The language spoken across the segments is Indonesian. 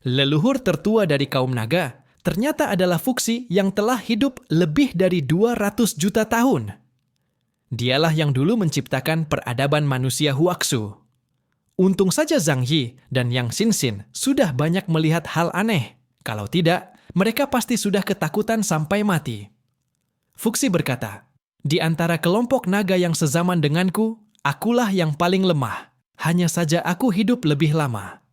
Leluhur tertua dari kaum naga ternyata adalah Fuxi yang telah hidup lebih dari 200 juta tahun. Dialah yang dulu menciptakan peradaban manusia Huaxu. Untung saja Zhang Yi dan Yang Xinxin sudah banyak melihat hal aneh. Kalau tidak, mereka pasti sudah ketakutan sampai mati. Fuxi berkata, "Di antara kelompok naga yang sezaman denganku, akulah yang paling lemah. Hanya saja aku hidup lebih lama."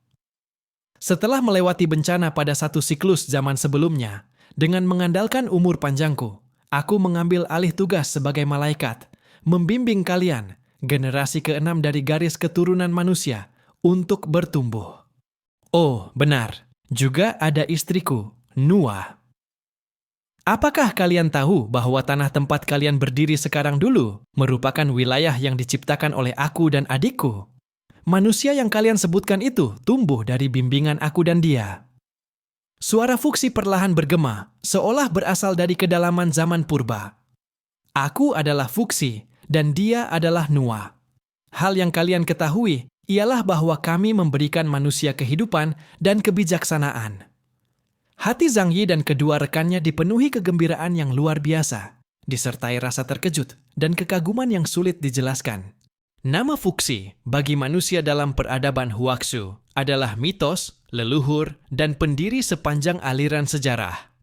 Setelah melewati bencana pada satu siklus zaman sebelumnya, dengan mengandalkan umur panjangku, aku mengambil alih tugas sebagai malaikat, membimbing kalian, generasi ke-6 dari garis keturunan manusia, untuk bertumbuh. Oh, benar. Juga ada istriku, Nuwa. Apakah kalian tahu bahwa tanah tempat kalian berdiri sekarang dulu merupakan wilayah yang diciptakan oleh aku dan adikku? Manusia yang kalian sebutkan itu tumbuh dari bimbingan aku dan dia. Suara Fuxi perlahan bergema, seolah berasal dari kedalaman zaman purba. Aku adalah Fuxi, dan dia adalah Nuwa. Hal yang kalian ketahui ialah bahwa kami memberikan manusia kehidupan dan kebijaksanaan. Hati Zhang Yi dan kedua rekannya dipenuhi kegembiraan yang luar biasa, disertai rasa terkejut dan kekaguman yang sulit dijelaskan. Nama Fuxi bagi manusia dalam peradaban Huaxu adalah mitos, leluhur, dan pendiri sepanjang aliran sejarah.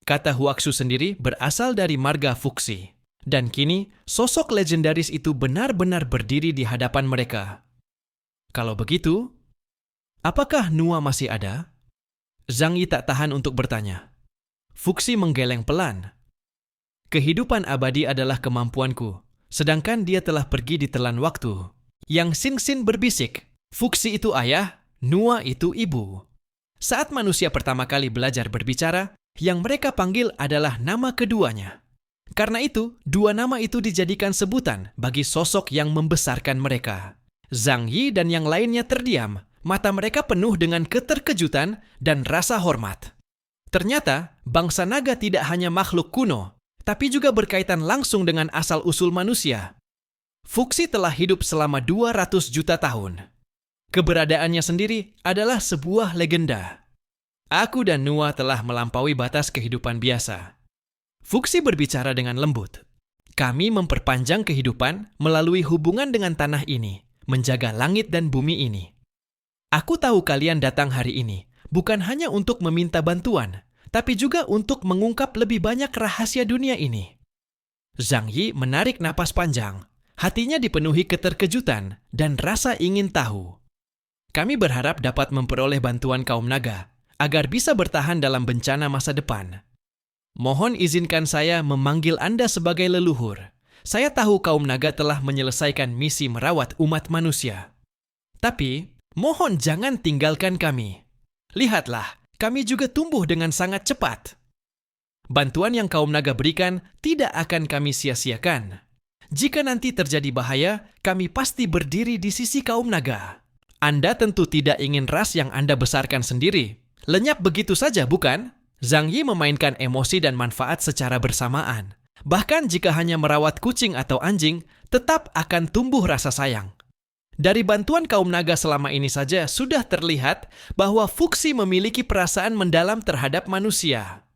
Kata Huaxu sendiri berasal dari marga Fuxi, dan kini sosok legendaris itu benar-benar berdiri di hadapan mereka. Kalau begitu, apakah Nuwa masih ada? Zhang Yi tak tahan untuk bertanya. Fuxi menggeleng pelan. Kehidupan abadi adalah kemampuanku. Sedangkan dia telah pergi di telan waktu. Yang Xinxin berbisik, Fuxi itu ayah, Nuwa itu ibu. Saat manusia pertama kali belajar berbicara, yang mereka panggil adalah nama keduanya. Karena itu, dua nama itu dijadikan sebutan bagi sosok yang membesarkan mereka. Zhang Yi dan yang lainnya terdiam, mata mereka penuh dengan keterkejutan dan rasa hormat. Ternyata, bangsa naga tidak hanya makhluk kuno, tapi juga berkaitan langsung dengan asal-usul manusia. Fuxi telah hidup selama 200 juta tahun. Keberadaannya sendiri adalah sebuah legenda. Aku dan Nuwa telah melampaui batas kehidupan biasa. Fuxi berbicara dengan lembut. Kami memperpanjang kehidupan melalui hubungan dengan tanah ini, menjaga langit dan bumi ini. Aku tahu kalian datang hari ini, bukan hanya untuk meminta bantuan, tapi juga untuk mengungkap lebih banyak rahasia dunia ini. Zhang Yi menarik napas panjang. Hatinya dipenuhi keterkejutan dan rasa ingin tahu. Kami berharap dapat memperoleh bantuan kaum naga, agar bisa bertahan dalam bencana masa depan. Mohon izinkan saya memanggil Anda sebagai leluhur. Saya tahu kaum naga telah menyelesaikan misi merawat umat manusia. Tapi, mohon jangan tinggalkan kami. Lihatlah, kami juga tumbuh dengan sangat cepat. Bantuan yang kaum naga berikan tidak akan kami sia-siakan. Jika nanti terjadi bahaya, kami pasti berdiri di sisi kaum naga. Anda tentu tidak ingin ras yang Anda besarkan sendiri lenyap begitu saja, bukan? Zhang Yi memainkan emosi dan manfaat secara bersamaan. Bahkan jika hanya merawat kucing atau anjing, tetap akan tumbuh rasa sayang. Dari bantuan kaum naga selama ini saja sudah terlihat bahwa Fuxi memiliki perasaan mendalam terhadap manusia.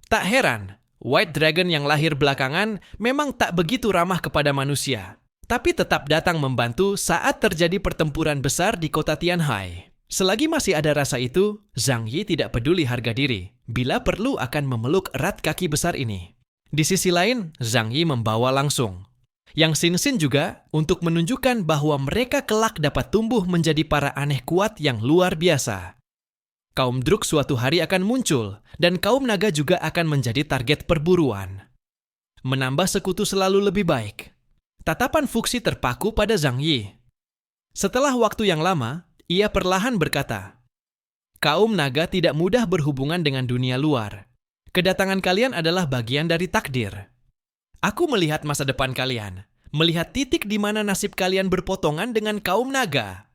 Tak heran, White Dragon yang lahir belakangan memang tak begitu ramah kepada manusia, tapi tetap datang membantu saat terjadi pertempuran besar di kota Tianhai. Selagi masih ada rasa itu, Zhang Yi tidak peduli harga diri, bila perlu akan memeluk erat kaki besar ini. Di sisi lain, Zhang Yi membawa langsung. Yang Xinxin juga untuk menunjukkan bahwa mereka kelak dapat tumbuh menjadi para aneh kuat yang luar biasa. Kaum Druk suatu hari akan muncul, dan kaum naga juga akan menjadi target perburuan. Menambah sekutu selalu lebih baik. Tatapan Fuxi terpaku pada Zhang Yi. Setelah waktu yang lama, ia perlahan berkata, "Kaum naga tidak mudah berhubungan dengan dunia luar. Kedatangan kalian adalah bagian dari takdir. Aku melihat masa depan kalian, melihat titik di mana nasib kalian berpotongan dengan kaum naga."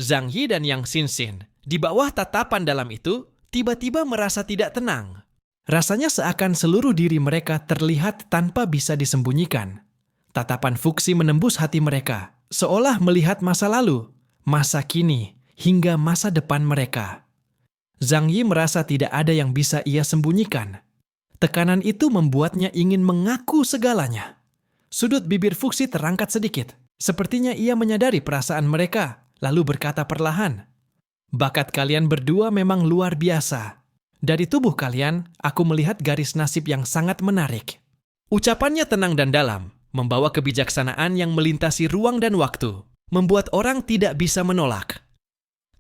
Zhang Yi dan Yang Xinxin, di bawah tatapan dalam itu, tiba-tiba merasa tidak tenang. Rasanya seakan seluruh diri mereka terlihat tanpa bisa disembunyikan. Tatapan Fuxi menembus hati mereka, seolah melihat masa lalu, masa kini, hingga masa depan mereka. Zhang Yi merasa tidak ada yang bisa ia sembunyikan. Tekanan itu membuatnya ingin mengaku segalanya. Sudut bibir Fuxi terangkat sedikit. Sepertinya ia menyadari perasaan mereka, lalu berkata perlahan, "Bakat kalian berdua memang luar biasa. Dari tubuh kalian, aku melihat garis nasib yang sangat menarik." Ucapannya tenang dan dalam, membawa kebijaksanaan yang melintasi ruang dan waktu, membuat orang tidak bisa menolak.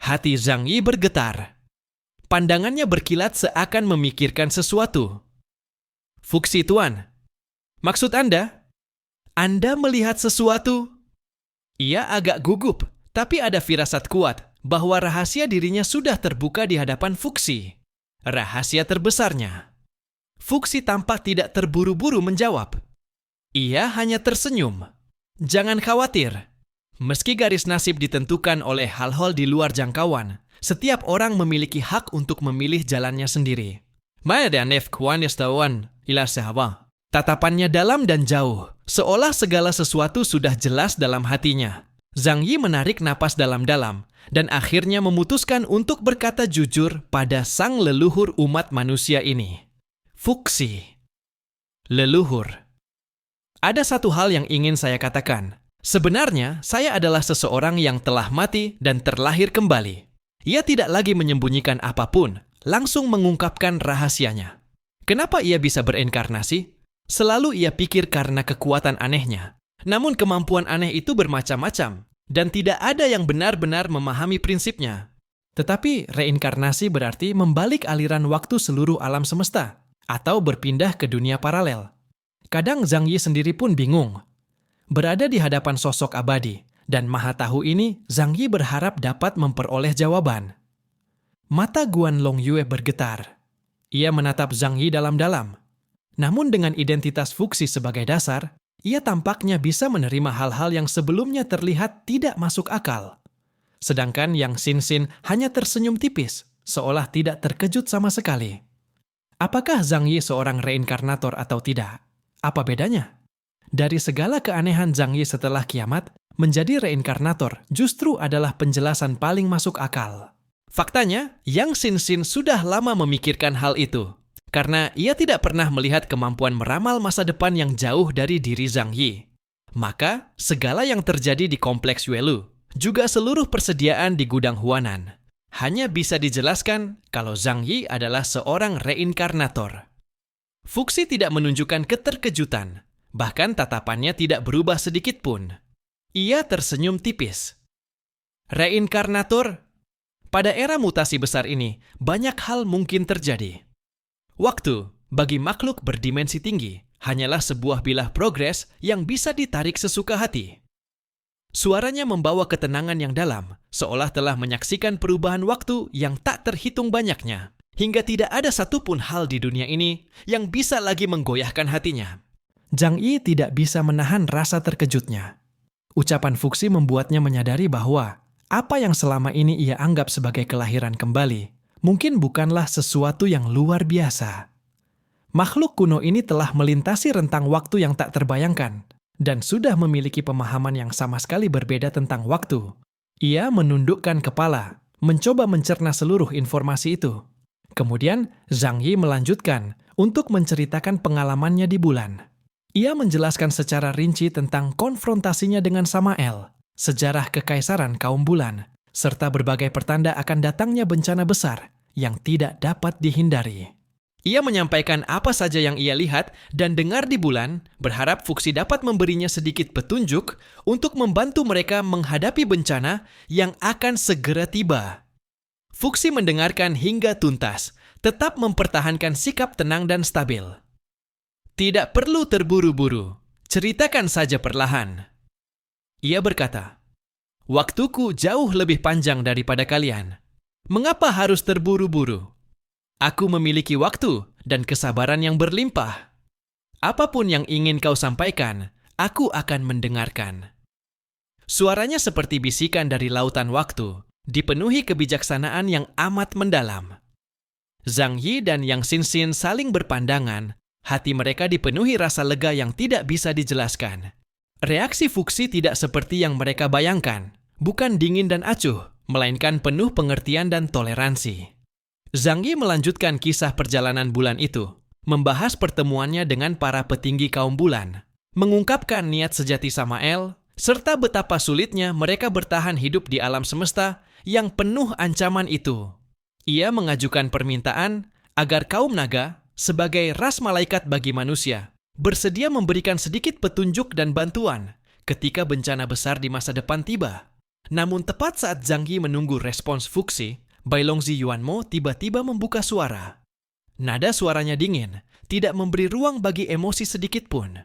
Hati Zhang Yi bergetar. Pandangannya berkilat seakan memikirkan sesuatu. "Fuxi Tuan, maksud Anda? Anda melihat sesuatu?" Ia agak gugup, tapi ada firasat kuat bahwa rahasia dirinya sudah terbuka di hadapan Fuxi. Rahasia terbesarnya. Fuxi tampak tidak terburu-buru menjawab. Ia hanya tersenyum. "Jangan khawatir. Meski garis nasib ditentukan oleh hal-hal di luar jangkauan, setiap orang memiliki hak untuk memilih jalannya sendiri." Tatapannya dalam dan jauh, seolah segala sesuatu sudah jelas dalam hatinya. Zhang Yi menarik napas dalam-dalam dan akhirnya memutuskan untuk berkata jujur pada sang leluhur umat manusia ini. "Fuxi, leluhur. Ada satu hal yang ingin saya katakan. Sebenarnya, saya adalah seseorang yang telah mati dan terlahir kembali." Ia tidak lagi menyembunyikan apapun, langsung mengungkapkan rahasianya. Kenapa ia bisa berinkarnasi? Selalu ia pikir karena kekuatan anehnya. Namun kemampuan aneh itu bermacam-macam, dan tidak ada yang benar-benar memahami prinsipnya. Tetapi reinkarnasi berarti membalik aliran waktu seluruh alam semesta, atau berpindah ke dunia paralel. Kadang Zhang Yi sendiri pun bingung. Berada di hadapan sosok abadi dan maha tahu ini, Zhang Yi berharap dapat memperoleh jawaban. Mata Guan Long Yue bergetar. Ia menatap Zhang Yi dalam-dalam. Namun dengan identitas Fuxi sebagai dasar, ia tampaknya bisa menerima hal-hal yang sebelumnya terlihat tidak masuk akal. Sedangkan Yang Xin hanya tersenyum tipis, seolah tidak terkejut sama sekali. Apakah Zhang Yi seorang reinkarnator atau tidak? Apa bedanya? Dari segala keanehan Zhang Yi setelah kiamat, menjadi reinkarnator justru adalah penjelasan paling masuk akal. Faktanya, Yang Xin sudah lama memikirkan hal itu, karena ia tidak pernah melihat kemampuan meramal masa depan yang jauh dari diri Zhang Yi. Maka, segala yang terjadi di kompleks Yuelu, juga seluruh persediaan di gudang Huanan, hanya bisa dijelaskan kalau Zhang Yi adalah seorang reinkarnator. Fuxi tidak menunjukkan keterkejutan, bahkan tatapannya tidak berubah sedikit pun. Ia tersenyum tipis. Reinkarnator? Pada era mutasi besar ini, banyak hal mungkin terjadi. Waktu, bagi makhluk berdimensi tinggi, hanyalah sebuah bilah progres yang bisa ditarik sesuka hati. Suaranya membawa ketenangan yang dalam, seolah telah menyaksikan perubahan waktu yang tak terhitung banyaknya, hingga tidak ada satupun hal di dunia ini yang bisa lagi menggoyahkan hatinya. Zhang Yi tidak bisa menahan rasa terkejutnya. Ucapan Fuxi membuatnya menyadari bahwa apa yang selama ini ia anggap sebagai kelahiran kembali mungkin bukanlah sesuatu yang luar biasa. Makhluk kuno ini telah melintasi rentang waktu yang tak terbayangkan dan sudah memiliki pemahaman yang sama sekali berbeda tentang waktu. Ia menundukkan kepala, mencoba mencerna seluruh informasi itu. Kemudian, Zhang Yi melanjutkan untuk menceritakan pengalamannya di bulan. Ia menjelaskan secara rinci tentang konfrontasinya dengan Samael, sejarah kekaisaran kaum bulan, serta berbagai pertanda akan datangnya bencana besar yang tidak dapat dihindari. Ia menyampaikan apa saja yang ia lihat dan dengar di bulan, berharap Fuxi dapat memberinya sedikit petunjuk untuk membantu mereka menghadapi bencana yang akan segera tiba. Fuxi mendengarkan hingga tuntas, tetap mempertahankan sikap tenang dan stabil. Tidak perlu terburu-buru, ceritakan saja perlahan. Ia berkata, "Waktuku jauh lebih panjang daripada kalian. Mengapa harus terburu-buru? Aku memiliki waktu dan kesabaran yang berlimpah. Apapun yang ingin kau sampaikan, aku akan mendengarkan." Suaranya seperti bisikan dari lautan waktu, dipenuhi kebijaksanaan yang amat mendalam. Zhang Yi dan Yang Xin saling berpandangan, hati mereka dipenuhi rasa lega yang tidak bisa dijelaskan. Reaksi Fuxi tidak seperti yang mereka bayangkan, bukan dingin dan acuh, melainkan penuh pengertian dan toleransi. Zhang Yi melanjutkan kisah perjalanan bulan itu, membahas pertemuannya dengan para petinggi kaum bulan, mengungkapkan niat sejati Samael, serta betapa sulitnya mereka bertahan hidup di alam semesta yang penuh ancaman itu. Ia mengajukan permintaan agar kaum naga, sebagai ras malaikat bagi manusia, bersedia memberikan sedikit petunjuk dan bantuan ketika bencana besar di masa depan tiba. Namun tepat saat Zhang Yi menunggu respons Fuxi, Bailongzi Yuanmo tiba-tiba membuka suara. Nada suaranya dingin, tidak memberi ruang bagi emosi sedikit pun.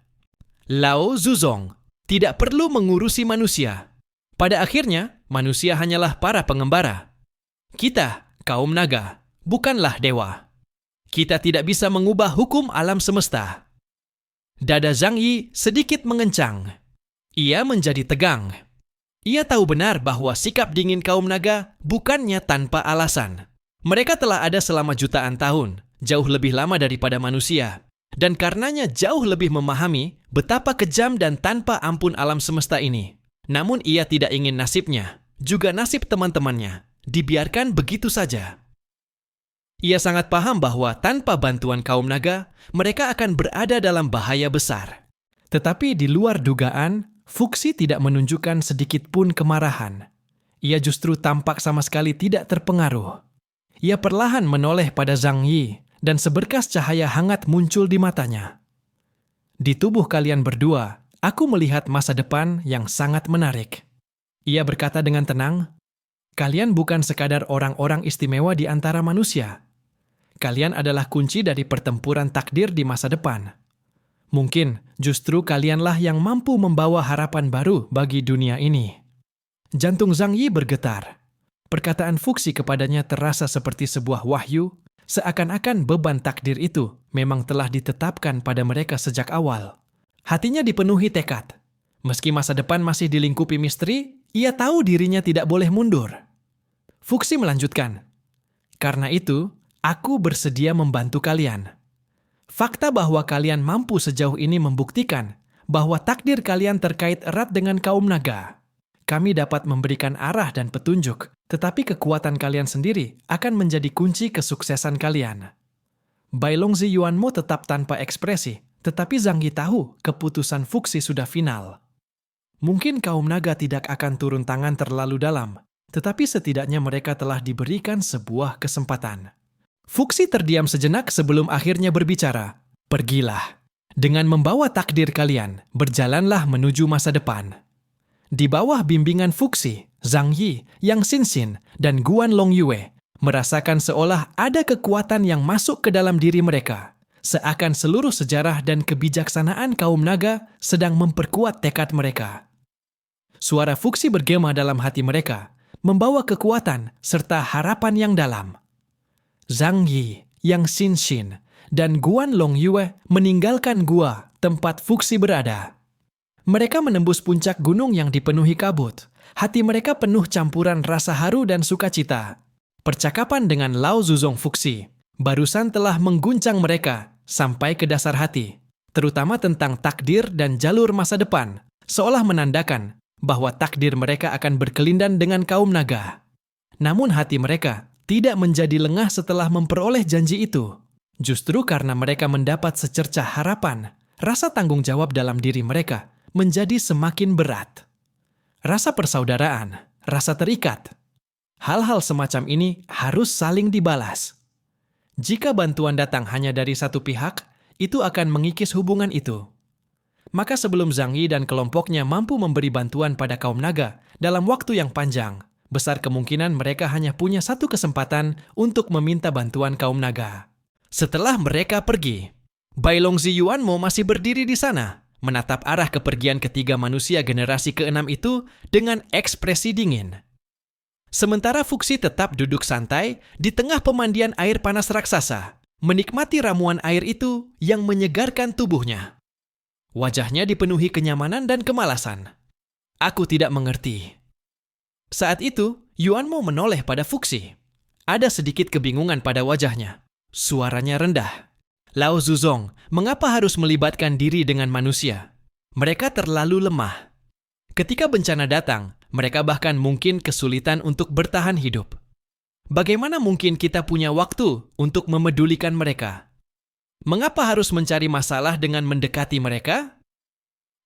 Lao Zuzong tidak perlu mengurusi manusia. Pada akhirnya, manusia hanyalah para pengembara. Kita, kaum naga, bukanlah dewa. Kita tidak bisa mengubah hukum alam semesta. Dada Zhang Yi sedikit mengencang. Ia menjadi tegang. Ia tahu benar bahwa sikap dingin kaum naga bukannya tanpa alasan. Mereka telah ada selama jutaan tahun, jauh lebih lama daripada manusia. Dan karenanya jauh lebih memahami betapa kejam dan tanpa ampun alam semesta ini. Namun ia tidak ingin nasibnya, juga nasib teman-temannya, dibiarkan begitu saja. Ia sangat paham bahwa tanpa bantuan kaum naga, mereka akan berada dalam bahaya besar. Tetapi di luar dugaan, Fuxi tidak menunjukkan sedikit pun kemarahan. Ia justru tampak sama sekali tidak terpengaruh. Ia perlahan menoleh pada Zhang Yi, dan seberkas cahaya hangat muncul di matanya. Di tubuh kalian berdua, aku melihat masa depan yang sangat menarik. Ia berkata dengan tenang, kalian bukan sekadar orang-orang istimewa di antara manusia. Kalian adalah kunci dari pertempuran takdir di masa depan. Mungkin justru kalianlah yang mampu membawa harapan baru bagi dunia ini. Jantung Zhang Yi bergetar. Perkataan Fuxi kepadanya terasa seperti sebuah wahyu, seakan-akan beban takdir itu memang telah ditetapkan pada mereka sejak awal. Hatinya dipenuhi tekad. Meski masa depan masih dilingkupi misteri, ia tahu dirinya tidak boleh mundur. Fuxi melanjutkan, karena itu, aku bersedia membantu kalian. Fakta bahwa kalian mampu sejauh ini membuktikan bahwa takdir kalian terkait erat dengan kaum naga. Kami dapat memberikan arah dan petunjuk, tetapi kekuatan kalian sendiri akan menjadi kunci kesuksesan kalian. Bailongzi Yuanmo tetap tanpa ekspresi, tetapi Zhang Yi tahu keputusan Fuxi sudah final. Mungkin kaum naga tidak akan turun tangan terlalu dalam, tetapi setidaknya mereka telah diberikan sebuah kesempatan. Fuxi terdiam sejenak sebelum akhirnya berbicara. Pergilah. Dengan membawa takdir kalian, berjalanlah menuju masa depan. Di bawah bimbingan Fuxi, Zhang Yi, Yang Xinxin, dan Guan Longyue merasakan seolah ada kekuatan yang masuk ke dalam diri mereka. Seakan seluruh sejarah dan kebijaksanaan kaum naga sedang memperkuat tekad mereka. Suara Fuxi bergema dalam hati mereka, membawa kekuatan serta harapan yang dalam. Zhang Yi, Yang Xinxin, dan Guan Longyue meninggalkan gua tempat Fuxi berada. Mereka menembus puncak gunung yang dipenuhi kabut. Hati mereka penuh campuran rasa haru dan sukacita. Percakapan dengan Lao Zuzong Fuxi barusan telah mengguncang mereka sampai ke dasar hati, terutama tentang takdir dan jalur masa depan, seolah menandakan bahwa takdir mereka akan berkelindan dengan kaum naga. Namun hati mereka tidak menjadi lengah setelah memperoleh janji itu. Justru karena mereka mendapat secercah harapan, rasa tanggung jawab dalam diri mereka menjadi semakin berat. Rasa persaudaraan, rasa terikat. Hal-hal semacam ini harus saling dibalas. Jika bantuan datang hanya dari satu pihak, itu akan mengikis hubungan itu. Maka sebelum Zhang Yi dan kelompoknya mampu memberi bantuan pada kaum naga dalam waktu yang panjang, besar kemungkinan mereka hanya punya satu kesempatan untuk meminta bantuan kaum naga. Setelah mereka pergi, Bailongzi Yuanmo masih berdiri di sana, menatap arah kepergian ketiga manusia generasi ke-6 itu dengan ekspresi dingin. Sementara Fuxi tetap duduk santai di tengah pemandian air panas raksasa, menikmati ramuan air itu yang menyegarkan tubuhnya. Wajahnya dipenuhi kenyamanan dan kemalasan. Aku tidak mengerti. Saat itu, Yuanmo menoleh pada Fuxi. Ada sedikit kebingungan pada wajahnya. Suaranya rendah. Lao Zuzong, mengapa harus melibatkan diri dengan manusia? Mereka terlalu lemah. Ketika bencana datang, mereka bahkan mungkin kesulitan untuk bertahan hidup. Bagaimana mungkin kita punya waktu untuk memedulikan mereka? Mengapa harus mencari masalah dengan mendekati mereka?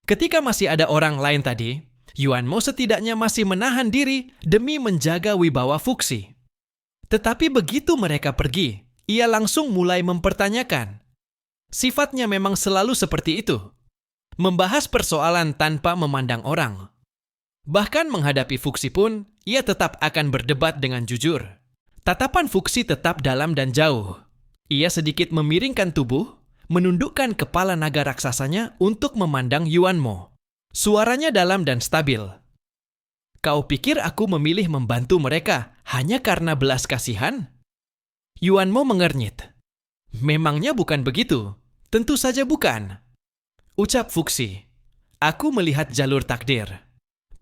Ketika masih ada orang lain tadi, Yuanmo setidaknya masih menahan diri demi menjaga wibawa Fuxi. Tetapi begitu mereka pergi, ia langsung mulai mempertanyakan. Sifatnya memang selalu seperti itu. Membahas persoalan tanpa memandang orang. Bahkan menghadapi Fuxi pun, ia tetap akan berdebat dengan jujur. Tatapan Fuxi tetap dalam dan jauh. Ia sedikit memiringkan tubuh, menundukkan kepala naga raksasanya untuk memandang Yuanmo. Suaranya dalam dan stabil. Kau pikir aku memilih membantu mereka hanya karena belas kasihan? Yuanmo mengernyit. Memangnya bukan begitu? Tentu saja bukan. Ucap Fuxi. Aku melihat jalur takdir.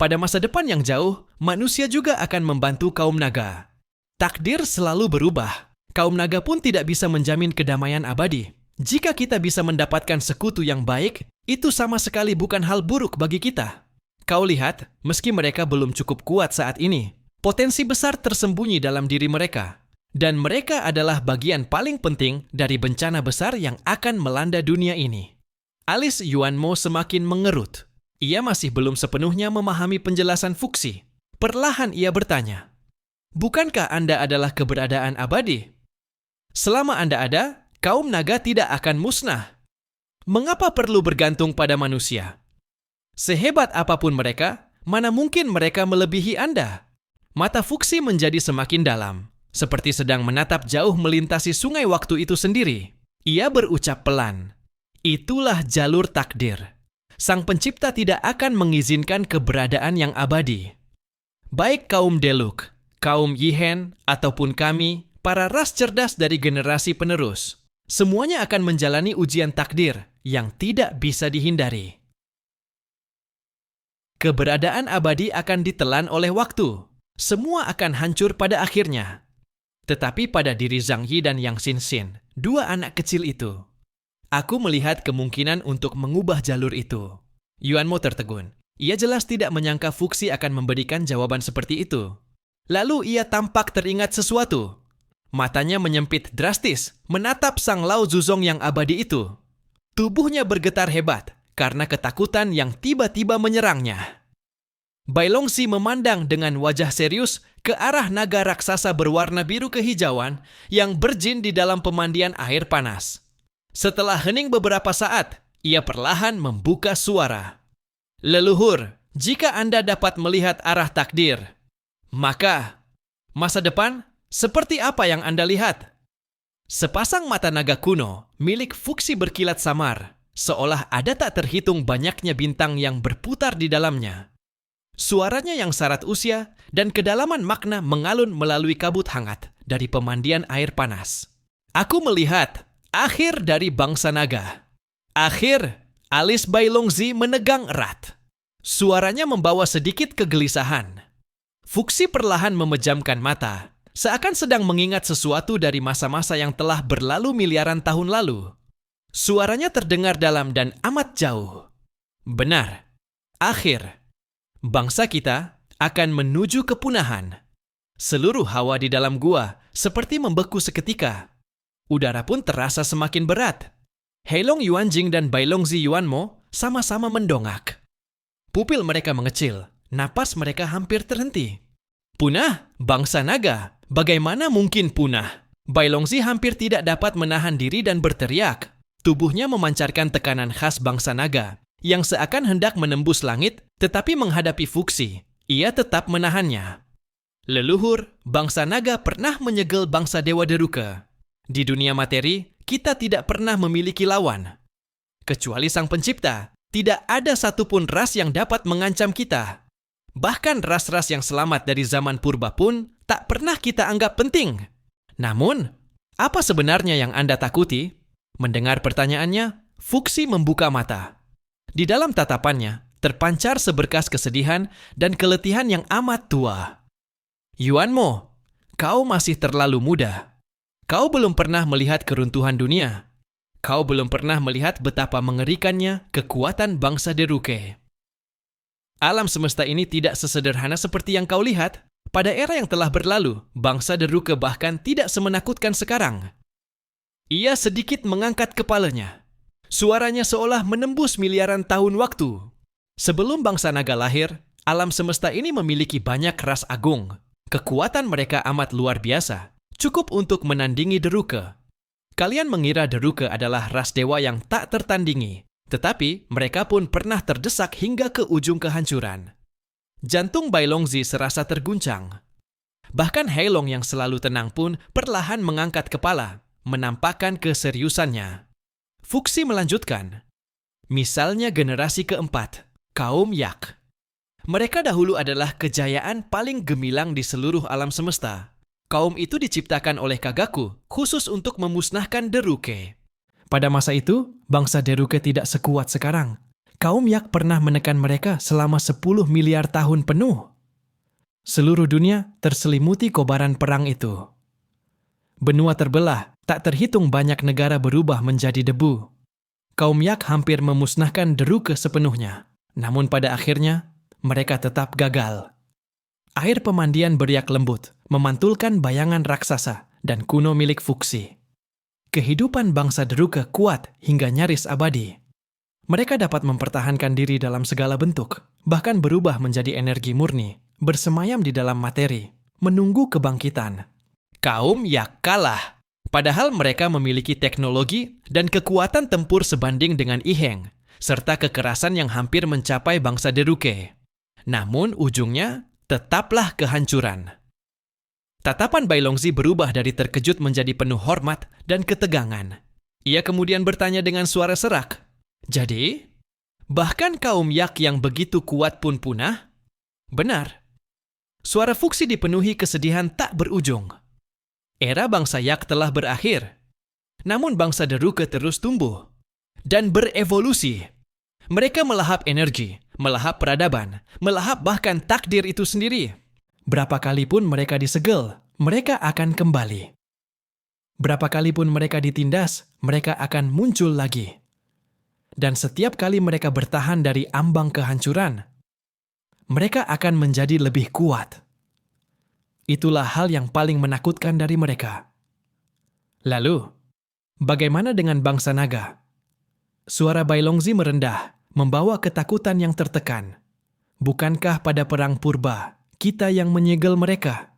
Pada masa depan yang jauh, manusia juga akan membantu kaum naga. Takdir selalu berubah. Kaum naga pun tidak bisa menjamin kedamaian abadi. Jika kita bisa mendapatkan sekutu yang baik, itu sama sekali bukan hal buruk bagi kita. Kau lihat, meski mereka belum cukup kuat saat ini, potensi besar tersembunyi dalam diri mereka. Dan mereka adalah bagian paling penting dari bencana besar yang akan melanda dunia ini. Alis Yuanmo semakin mengerut. Ia masih belum sepenuhnya memahami penjelasan Fuxi. Perlahan ia bertanya, bukankah Anda adalah keberadaan abadi? Selama Anda ada, kaum naga tidak akan musnah. Mengapa perlu bergantung pada manusia? Sehebat apapun mereka, mana mungkin mereka melebihi Anda? Mata Fuxi menjadi semakin dalam, seperti sedang menatap jauh melintasi sungai waktu itu sendiri. Ia berucap pelan, itulah jalur takdir. Sang pencipta tidak akan mengizinkan keberadaan yang abadi. Baik kaum Deluk, kaum Yihen, ataupun kami, para ras cerdas dari generasi penerus, semuanya akan menjalani ujian takdir yang tidak bisa dihindari. Keberadaan abadi akan ditelan oleh waktu. Semua akan hancur pada akhirnya. Tetapi pada diri Zhang Yi dan Yang Xinxin, dua anak kecil itu, aku melihat kemungkinan untuk mengubah jalur itu. Yuanmo tertegun. Ia jelas tidak menyangka Fuxi akan memberikan jawaban seperti itu. Lalu ia tampak teringat sesuatu. Matanya menyempit drastis, menatap Sang Lao Zuzong yang abadi itu. Tubuhnya bergetar hebat karena ketakutan yang tiba-tiba menyerangnya. Bailongxi memandang dengan wajah serius ke arah naga raksasa berwarna biru kehijauan yang berjin di dalam pemandian air panas. Setelah hening beberapa saat, ia perlahan membuka suara. Leluhur, jika Anda dapat melihat arah takdir, maka masa depan seperti apa yang Anda lihat? Sepasang mata naga kuno milik Fuxi berkilat samar, seolah ada tak terhitung banyaknya bintang yang berputar di dalamnya. Suaranya yang syarat usia dan kedalaman makna mengalun melalui kabut hangat dari pemandian air panas. Aku melihat akhir dari bangsa naga. Akhir, alis Bailongxi menegang erat. Suaranya membawa sedikit kegelisahan. Fuxi perlahan memejamkan mata, seakan sedang mengingat sesuatu dari masa-masa yang telah berlalu miliaran tahun lalu. Suaranya terdengar dalam dan amat jauh. Benar, akhir. Bangsa kita akan menuju kepunahan. Seluruh hawa di dalam gua seperti membeku seketika. Udara pun terasa semakin berat. Heilong Yuanjing dan Bailongxi Yuanmo sama-sama mendongak. Pupil mereka mengecil, napas mereka hampir terhenti. Punah, bangsa naga. Bagaimana mungkin punah? Bailongxi hampir tidak dapat menahan diri dan berteriak. Tubuhnya memancarkan tekanan khas bangsa naga, yang seakan hendak menembus langit, tetapi menghadapi Fuxi, ia tetap menahannya. Leluhur, bangsa naga pernah menyegel bangsa Dewa Deruka. Di dunia materi, kita tidak pernah memiliki lawan. Kecuali Sang Pencipta, tidak ada satupun ras yang dapat mengancam kita. Bahkan ras-ras yang selamat dari zaman purba pun tak pernah kita anggap penting. Namun, apa sebenarnya yang Anda takuti? Mendengar pertanyaannya, Fuxi membuka mata. Di dalam tatapannya, terpancar seberkas kesedihan dan keletihan yang amat tua. Yuanmo, kau masih terlalu muda. Kau belum pernah melihat keruntuhan dunia. Kau belum pernah melihat betapa mengerikannya kekuatan bangsa Deruke. Alam semesta ini tidak sesederhana seperti yang kau lihat. Pada era yang telah berlalu, bangsa Deruke bahkan tidak semenakutkan sekarang. Ia sedikit mengangkat kepalanya. Suaranya seolah menembus miliaran tahun waktu. Sebelum bangsa naga lahir, alam semesta ini memiliki banyak ras agung. Kekuatan mereka amat luar biasa, cukup untuk menandingi Deruke. Kalian mengira Deruke adalah ras dewa yang tak tertandingi, tetapi mereka pun pernah terdesak hingga ke ujung kehancuran. Jantung Bailongzi serasa terguncang. Bahkan Heilong yang selalu tenang pun perlahan mengangkat kepala, menampakkan keseriusannya. Fuxi melanjutkan. Misalnya generasi keempat, kaum Yak. Mereka dahulu adalah kejayaan paling gemilang di seluruh alam semesta. Kaum itu diciptakan oleh Kagaku khusus untuk memusnahkan Deruke. Pada masa itu, bangsa Deruke tidak sekuat sekarang. Kaum Yak pernah menekan mereka selama 10 miliar tahun penuh. Seluruh dunia terselimuti kobaran perang itu. Benua terbelah, tak terhitung banyak negara berubah menjadi debu. Kaum Yak hampir memusnahkan Deruke sepenuhnya. Namun pada akhirnya, mereka tetap gagal. Air pemandian beriak lembut, memantulkan bayangan raksasa dan kuno milik Fuxi. Kehidupan bangsa Deruke kuat hingga nyaris abadi. Mereka dapat mempertahankan diri dalam segala bentuk, bahkan berubah menjadi energi murni, bersemayam di dalam materi, menunggu kebangkitan. Kaum Yak kalah, padahal mereka memiliki teknologi dan kekuatan tempur sebanding dengan Iheng, serta kekerasan yang hampir mencapai bangsa Deruke. Namun ujungnya tetaplah kehancuran. Tatapan Bailongzi berubah dari terkejut menjadi penuh hormat dan ketegangan. Ia kemudian bertanya dengan suara serak, "Jadi, bahkan kaum Yak yang begitu kuat pun punah?" "Benar." Suara Fuxi dipenuhi kesedihan tak berujung. Era bangsa Yak telah berakhir. Namun bangsa Deruke terus tumbuh dan berevolusi. Mereka melahap energi, melahap peradaban, melahap bahkan takdir itu sendiri. Berapa kali pun mereka disegel, mereka akan kembali. Berapa kali pun mereka ditindas, mereka akan muncul lagi. Dan setiap kali mereka bertahan dari ambang kehancuran, mereka akan menjadi lebih kuat. Itulah hal yang paling menakutkan dari mereka. Lalu, bagaimana dengan bangsa naga? Suara Bailongzi merendah, membawa ketakutan yang tertekan. Bukankah pada perang purba, kita yang menyegel mereka?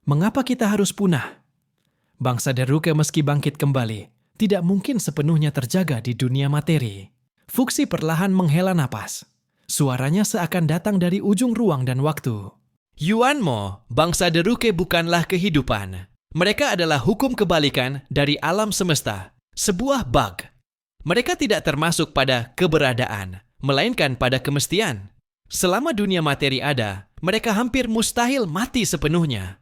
Mengapa kita harus punah? Bangsa Deruke meski bangkit kembali, tidak mungkin sepenuhnya terjaga di dunia materi. Fuxi perlahan menghela napas. Suaranya seakan datang dari ujung ruang dan waktu. Yuanmo, bangsa Deruke bukanlah kehidupan. Mereka adalah hukum kebalikan dari alam semesta. Sebuah bug. Mereka tidak termasuk pada keberadaan, melainkan pada kemestian. Selama dunia materi ada, mereka hampir mustahil mati sepenuhnya.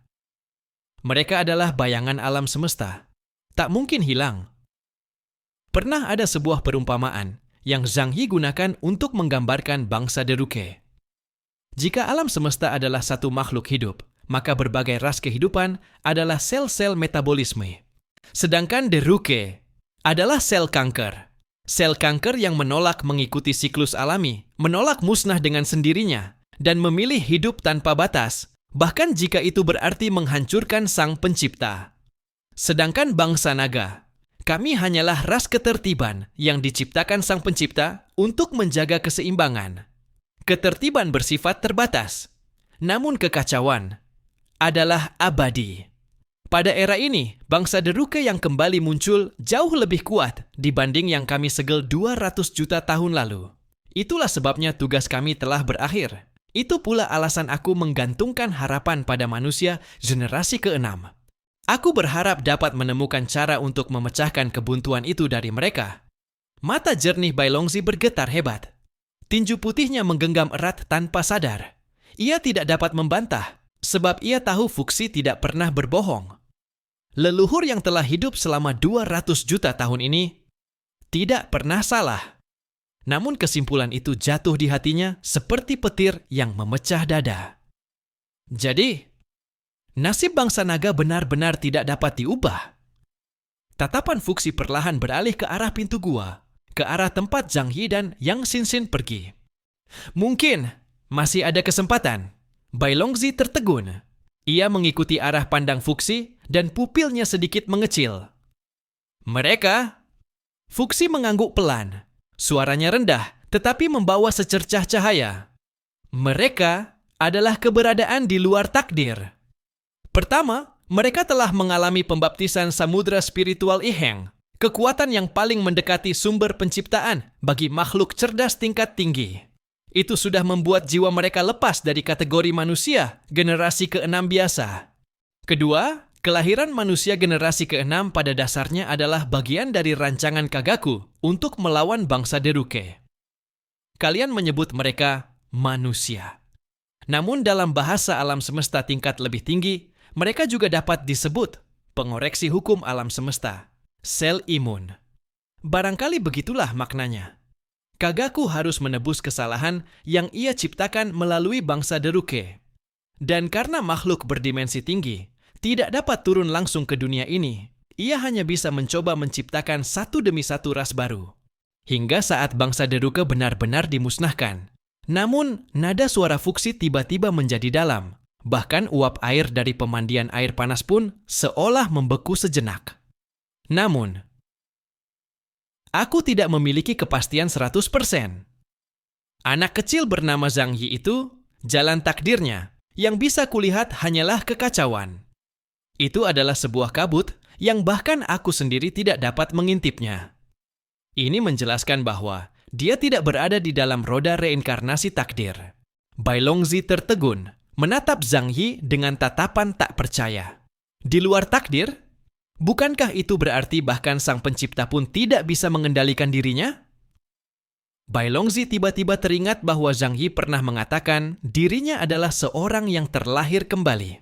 Mereka adalah bayangan alam semesta. Tak mungkin hilang. Pernah ada sebuah perumpamaan yang Zhang Yi gunakan untuk menggambarkan bangsa Deruke. Jika alam semesta adalah satu makhluk hidup, maka berbagai ras kehidupan adalah sel-sel metabolisme. Sedangkan Deruke adalah sel kanker. Sel kanker yang menolak mengikuti siklus alami, menolak musnah dengan sendirinya, dan memilih hidup tanpa batas, bahkan jika itu berarti menghancurkan sang pencipta. Sedangkan bangsa naga, kami hanyalah ras ketertiban yang diciptakan sang pencipta untuk menjaga keseimbangan. Ketertiban bersifat terbatas, namun kekacauan adalah abadi. Pada era ini, bangsa Deruke yang kembali muncul jauh lebih kuat dibanding yang kami segel 200 juta tahun lalu. Itulah sebabnya tugas kami telah berakhir. Itu pula alasan aku menggantungkan harapan pada manusia generasi ke-6. Aku berharap dapat menemukan cara untuk memecahkan kebuntuan itu dari mereka. Mata jernih Bailongzi bergetar hebat. Tinju putihnya menggenggam erat tanpa sadar. Ia tidak dapat membantah, sebab ia tahu Fuxi tidak pernah berbohong. Leluhur yang telah hidup selama 200 juta tahun ini tidak pernah salah. Namun kesimpulan itu jatuh di hatinya seperti petir yang memecah dada. Jadi, nasib bangsa naga benar-benar tidak dapat diubah. Tatapan Fuxi perlahan beralih ke arah pintu gua, ke arah tempat Zhang Yi dan Yang Xinxin pergi. Mungkin masih ada kesempatan. Bailongzi tertegun. Ia mengikuti arah pandang Fuxi dan pupilnya sedikit mengecil. Mereka, Fuxi mengangguk pelan. Suaranya rendah, tetapi membawa secercah cahaya. Mereka adalah keberadaan di luar takdir. Pertama, mereka telah mengalami pembaptisan samudra spiritual Iheng, kekuatan yang paling mendekati sumber penciptaan bagi makhluk cerdas tingkat tinggi. Itu sudah membuat jiwa mereka lepas dari kategori manusia generasi ke-6 biasa. Kedua, kelahiran manusia generasi ke-6 pada dasarnya adalah bagian dari rancangan Kagaku untuk melawan bangsa Deruke. Kalian menyebut mereka manusia. Namun dalam bahasa alam semesta tingkat lebih tinggi, mereka juga dapat disebut pengoreksi hukum alam semesta, sel imun. Barangkali begitulah maknanya. Kagaku harus menebus kesalahan yang ia ciptakan melalui bangsa Deruke. Dan karena makhluk berdimensi tinggi tidak dapat turun langsung ke dunia ini, ia hanya bisa mencoba menciptakan satu demi satu ras baru. Hingga saat bangsa Deruke benar-benar dimusnahkan. Namun, nada suara Fuxi tiba-tiba menjadi dalam. Bahkan uap air dari pemandian air panas pun seolah membeku sejenak. Namun, aku tidak memiliki kepastian 100%. Anak kecil bernama Zhang Yi itu, jalan takdirnya, yang bisa kulihat hanyalah kekacauan. Itu adalah sebuah kabut yang bahkan aku sendiri tidak dapat mengintipnya. Ini menjelaskan bahwa dia tidak berada di dalam roda reinkarnasi takdir. Bai Longzi tertegun, menatap Zhang Yi dengan tatapan tak percaya. Di luar takdir? Bukankah itu berarti bahkan sang pencipta pun tidak bisa mengendalikan dirinya? Bai Longzi tiba-tiba teringat bahwa Zhang Yi pernah mengatakan dirinya adalah seorang yang terlahir kembali.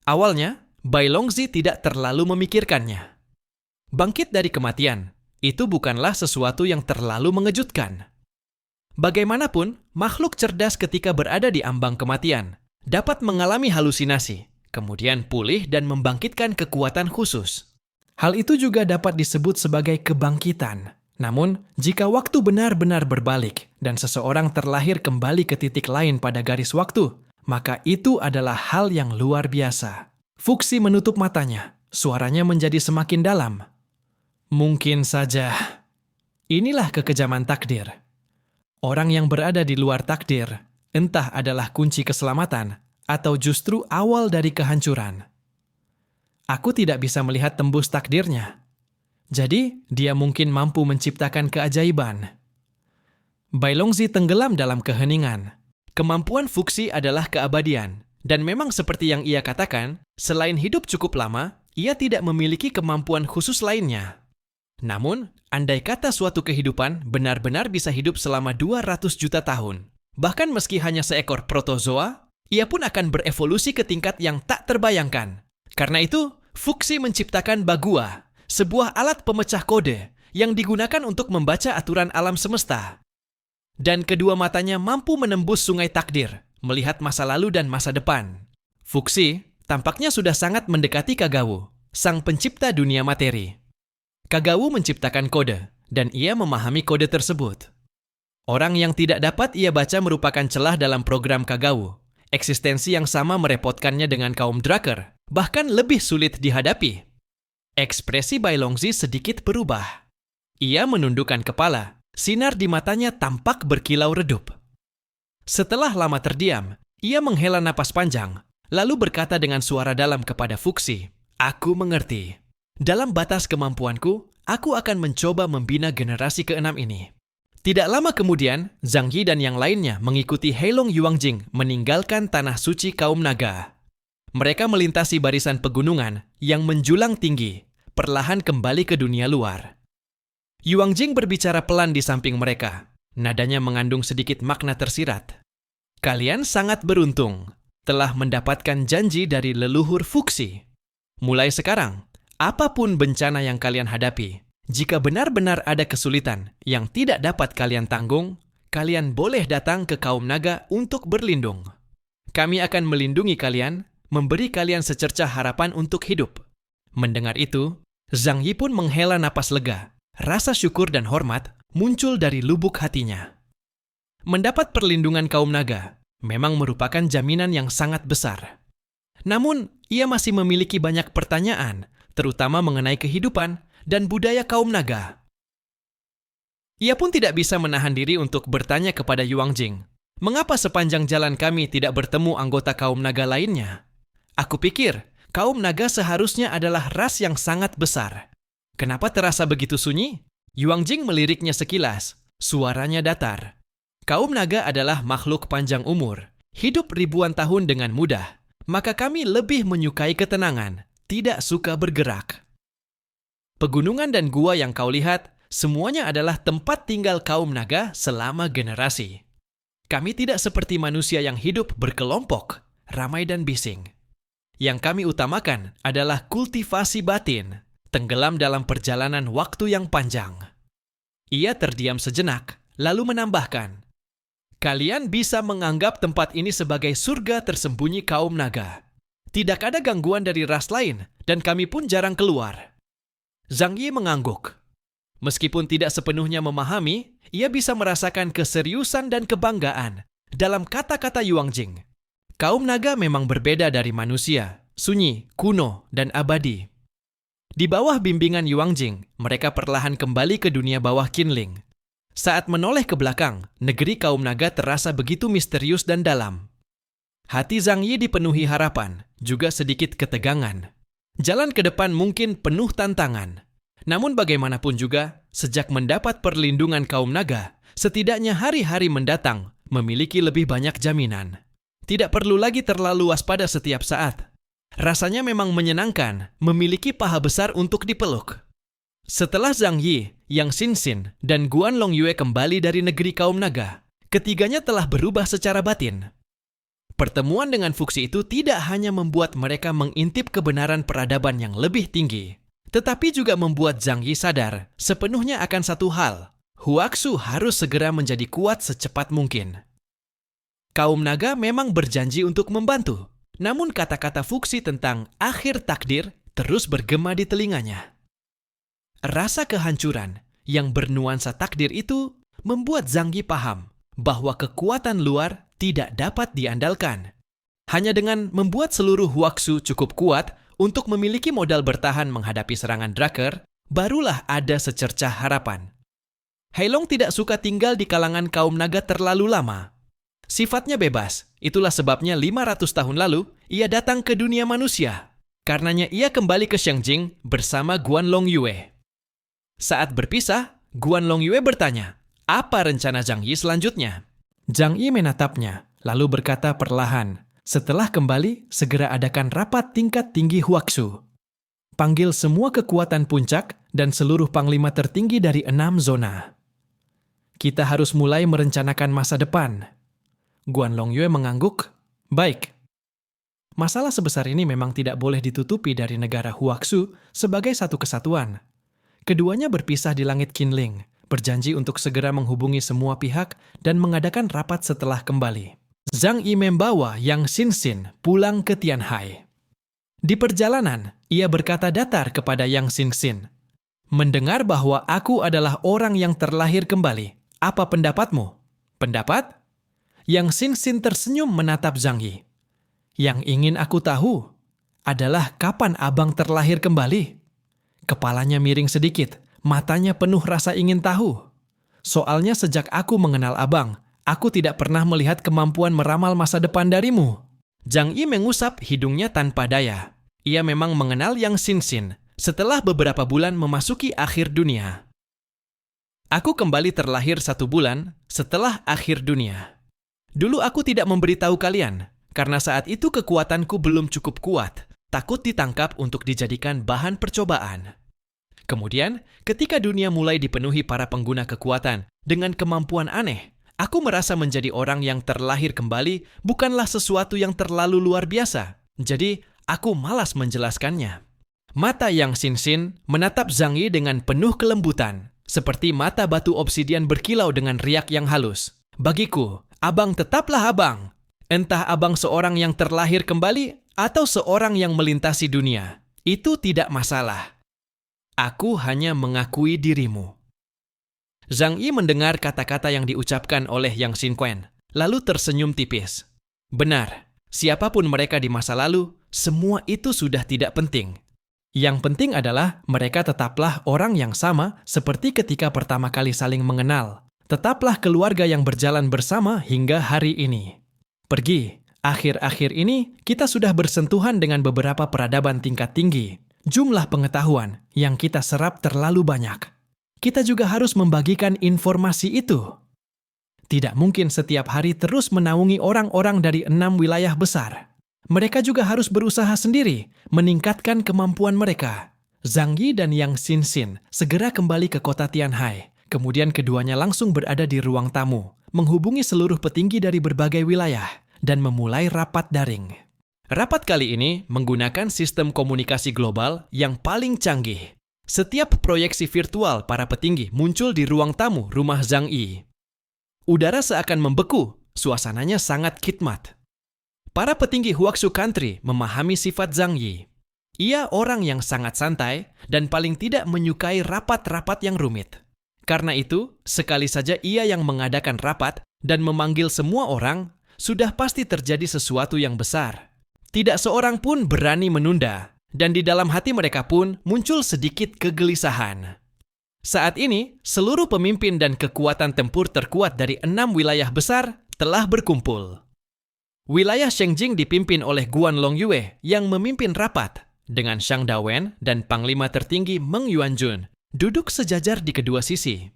Awalnya, Bai Longzi tidak terlalu memikirkannya. Bangkit dari kematian, itu bukanlah sesuatu yang terlalu mengejutkan. Bagaimanapun, makhluk cerdas ketika berada di ambang kematian dapat mengalami halusinasi, kemudian pulih dan membangkitkan kekuatan khusus. Hal itu juga dapat disebut sebagai kebangkitan. Namun, jika waktu benar-benar berbalik dan seseorang terlahir kembali ke titik lain pada garis waktu, maka itu adalah hal yang luar biasa. Fuxi menutup matanya, suaranya menjadi semakin dalam. Mungkin saja, inilah kekejaman takdir. Orang yang berada di luar takdir, entah adalah kunci keselamatan atau justru awal dari kehancuran. Aku tidak bisa melihat tembus takdirnya. Jadi, dia mungkin mampu menciptakan keajaiban. Bai Longzi tenggelam dalam keheningan. Kemampuan Fuxi adalah keabadian. Dan memang seperti yang ia katakan, selain hidup cukup lama, ia tidak memiliki kemampuan khusus lainnya. Namun, andai kata suatu kehidupan benar-benar bisa hidup selama 200 juta tahun, bahkan meski hanya seekor protozoa, ia pun akan berevolusi ke tingkat yang tak terbayangkan. Karena itu, Fuxi menciptakan Bagua, sebuah alat pemecah kode yang digunakan untuk membaca aturan alam semesta. Dan kedua matanya mampu menembus sungai takdir, melihat masa lalu dan masa depan. Fuxi tampaknya sudah sangat mendekati Kagawu, sang pencipta dunia materi. Kagawu menciptakan kode, dan ia memahami kode tersebut. Orang yang tidak dapat ia baca merupakan celah dalam program Kagawu. Eksistensi yang sama merepotkannya dengan kaum Drucker, bahkan lebih sulit dihadapi. Ekspresi Bai Longzi sedikit berubah. Ia menundukkan kepala, sinar di matanya tampak berkilau redup. Setelah lama terdiam, ia menghela napas panjang, lalu berkata dengan suara dalam kepada Fuxi, "Aku mengerti. Dalam batas kemampuanku, aku akan mencoba membina generasi ke-6 ini." Tidak lama kemudian, Zhang Yi dan yang lainnya mengikuti Heilong Yuangjing meninggalkan tanah suci kaum naga. Mereka melintasi barisan pegunungan yang menjulang tinggi, perlahan kembali ke dunia luar. Yuangjing berbicara pelan di samping mereka. Nadanya mengandung sedikit makna tersirat. Kalian sangat beruntung, telah mendapatkan janji dari leluhur Fuxi. Mulai sekarang, apapun bencana yang kalian hadapi, jika benar-benar ada kesulitan yang tidak dapat kalian tanggung, kalian boleh datang ke kaum naga untuk berlindung. Kami akan melindungi kalian, memberi kalian secercah harapan untuk hidup. Mendengar itu, Zhang Yi pun menghela napas lega. Rasa syukur dan hormat muncul dari lubuk hatinya. Mendapat perlindungan kaum naga memang merupakan jaminan yang sangat besar. Namun, ia masih memiliki banyak pertanyaan, terutama mengenai kehidupan dan budaya kaum naga. Ia pun tidak bisa menahan diri untuk bertanya kepada Yuangjing, mengapa sepanjang jalan kami tidak bertemu anggota kaum naga lainnya? Aku pikir, kaum naga seharusnya adalah ras yang sangat besar. Kenapa terasa begitu sunyi? Yuangjing meliriknya sekilas, suaranya datar. Kaum naga adalah makhluk panjang umur, hidup ribuan tahun dengan mudah. Maka kami lebih menyukai ketenangan, tidak suka bergerak. Pegunungan dan gua yang kau lihat, semuanya adalah tempat tinggal kaum naga selama generasi. Kami tidak seperti manusia yang hidup berkelompok, ramai dan bising. Yang kami utamakan adalah kultivasi batin, tenggelam dalam perjalanan waktu yang panjang. Ia terdiam sejenak, lalu menambahkan, kalian bisa menganggap tempat ini sebagai surga tersembunyi kaum naga. Tidak ada gangguan dari ras lain, dan kami pun jarang keluar. Zhang Yi mengangguk. Meskipun tidak sepenuhnya memahami, ia bisa merasakan keseriusan dan kebanggaan dalam kata-kata Yuangjing. Kaum naga memang berbeda dari manusia, sunyi, kuno, dan abadi. Di bawah bimbingan Yuangjing, mereka perlahan kembali ke dunia bawah Qinling. Saat menoleh ke belakang, negeri kaum naga terasa begitu misterius dan dalam. Hati Zhang Yi dipenuhi harapan, juga sedikit ketegangan. Jalan ke depan mungkin penuh tantangan. Namun bagaimanapun juga, sejak mendapat perlindungan kaum naga, setidaknya hari-hari mendatang memiliki lebih banyak jaminan. Tidak perlu lagi terlalu waspada setiap saat. Rasanya memang menyenangkan memiliki paha besar untuk dipeluk. Setelah Zhang Yi, Yang Xinxin, dan Guan Longyue kembali dari negeri kaum naga, ketiganya telah berubah secara batin. Pertemuan dengan Fuxi itu tidak hanya membuat mereka mengintip kebenaran peradaban yang lebih tinggi, tetapi juga membuat Zhang Yi sadar sepenuhnya akan satu hal, Huaxu harus segera menjadi kuat secepat mungkin. Kaum naga memang berjanji untuk membantu, namun kata-kata Fuxi tentang akhir takdir terus bergema di telinganya. Rasa kehancuran yang bernuansa takdir itu membuat Zhang Yi paham bahwa kekuatan luar tidak dapat diandalkan. Hanya dengan membuat seluruh Huaxu cukup kuat untuk memiliki modal bertahan menghadapi serangan Drakkar, barulah ada secercah harapan. Heilong tidak suka tinggal di kalangan kaum naga terlalu lama. Sifatnya bebas, itulah sebabnya 500 tahun lalu ia datang ke dunia manusia. Karenanya ia kembali ke Shengjing bersama Guan Longyue. Saat berpisah, Guan Longyue bertanya, apa rencana Zhang Yi selanjutnya? Zhang Yi menatapnya, lalu berkata perlahan, setelah kembali, segera adakan rapat tingkat tinggi Huaxu. Panggil semua kekuatan puncak dan seluruh panglima tertinggi dari 6 zona. Kita harus mulai merencanakan masa depan. Guan Longyue mengangguk, baik. Masalah sebesar ini memang tidak boleh ditutupi dari negara Huaxu sebagai satu kesatuan. Keduanya berpisah di langit Qinling, berjanji untuk segera menghubungi semua pihak dan mengadakan rapat setelah kembali. Zhang Yi membawa Yang Xinxin pulang ke Tianhai. Di perjalanan, ia berkata datar kepada Yang Xinxin, mendengar bahwa aku adalah orang yang terlahir kembali. Apa pendapatmu? Pendapat? Yang Xinxin tersenyum menatap Zhang Yi. Yang ingin aku tahu adalah kapan abang terlahir kembali? Kepalanya miring sedikit, matanya penuh rasa ingin tahu. Soalnya sejak aku mengenal abang, aku tidak pernah melihat kemampuan meramal masa depan darimu. Zhang Yi mengusap hidungnya tanpa daya. Ia memang mengenal Yang Xinxin setelah beberapa bulan memasuki akhir dunia. Aku kembali terlahir 1 bulan setelah akhir dunia. Dulu aku tidak memberitahu kalian, karena saat itu kekuatanku belum cukup kuat, takut ditangkap untuk dijadikan bahan percobaan. Kemudian, ketika dunia mulai dipenuhi para pengguna kekuatan dengan kemampuan aneh, aku merasa menjadi orang yang terlahir kembali bukanlah sesuatu yang terlalu luar biasa. Jadi, aku malas menjelaskannya. Mata Yang Xinxin menatap Zhang Yi dengan penuh kelembutan, seperti mata batu obsidian berkilau dengan riak yang halus. Bagiku, abang tetaplah abang. Entah abang seorang yang terlahir kembali atau seorang yang melintasi dunia. Itu tidak masalah. Aku hanya mengakui dirimu. Zhang Yi mendengar kata-kata yang diucapkan oleh Yang Xinquan, lalu tersenyum tipis. Benar, Siapapun mereka di masa lalu, semua itu sudah tidak penting. Yang penting adalah mereka tetaplah orang yang sama seperti ketika pertama kali saling mengenal. Tetaplah keluarga yang berjalan bersama hingga hari ini. Pergi. Akhir-akhir ini, kita sudah bersentuhan dengan beberapa peradaban tingkat tinggi. Jumlah pengetahuan yang kita serap terlalu banyak. Kita juga harus membagikan informasi itu. Tidak mungkin setiap hari terus menaungi orang-orang dari 6 wilayah besar. Mereka juga harus berusaha sendiri, meningkatkan kemampuan mereka. Zhang Yi dan Yang Xinxin segera kembali ke kota Tianhai. Kemudian keduanya langsung berada di ruang tamu, menghubungi seluruh petinggi dari berbagai wilayah, dan memulai rapat daring. Rapat kali ini menggunakan sistem komunikasi global yang paling canggih. Setiap proyeksi virtual para petinggi muncul di ruang tamu rumah Zhang Yi. Udara seakan membeku, suasananya sangat khidmat. Para petinggi Huaxu Country memahami sifat Zhang Yi. Ia orang yang sangat santai dan paling tidak menyukai rapat-rapat yang rumit. Karena itu, sekali saja ia yang mengadakan rapat dan memanggil semua orang, sudah pasti terjadi sesuatu yang besar. Tidak seorang pun berani menunda, dan di dalam hati mereka pun muncul sedikit kegelisahan. Saat ini, seluruh pemimpin dan kekuatan tempur terkuat dari 6 wilayah besar telah berkumpul. Wilayah Shengjing dipimpin oleh Guan Longyue yang memimpin rapat, dengan Shang Dawen dan Panglima tertinggi Meng Yuanjun duduk sejajar di kedua sisi.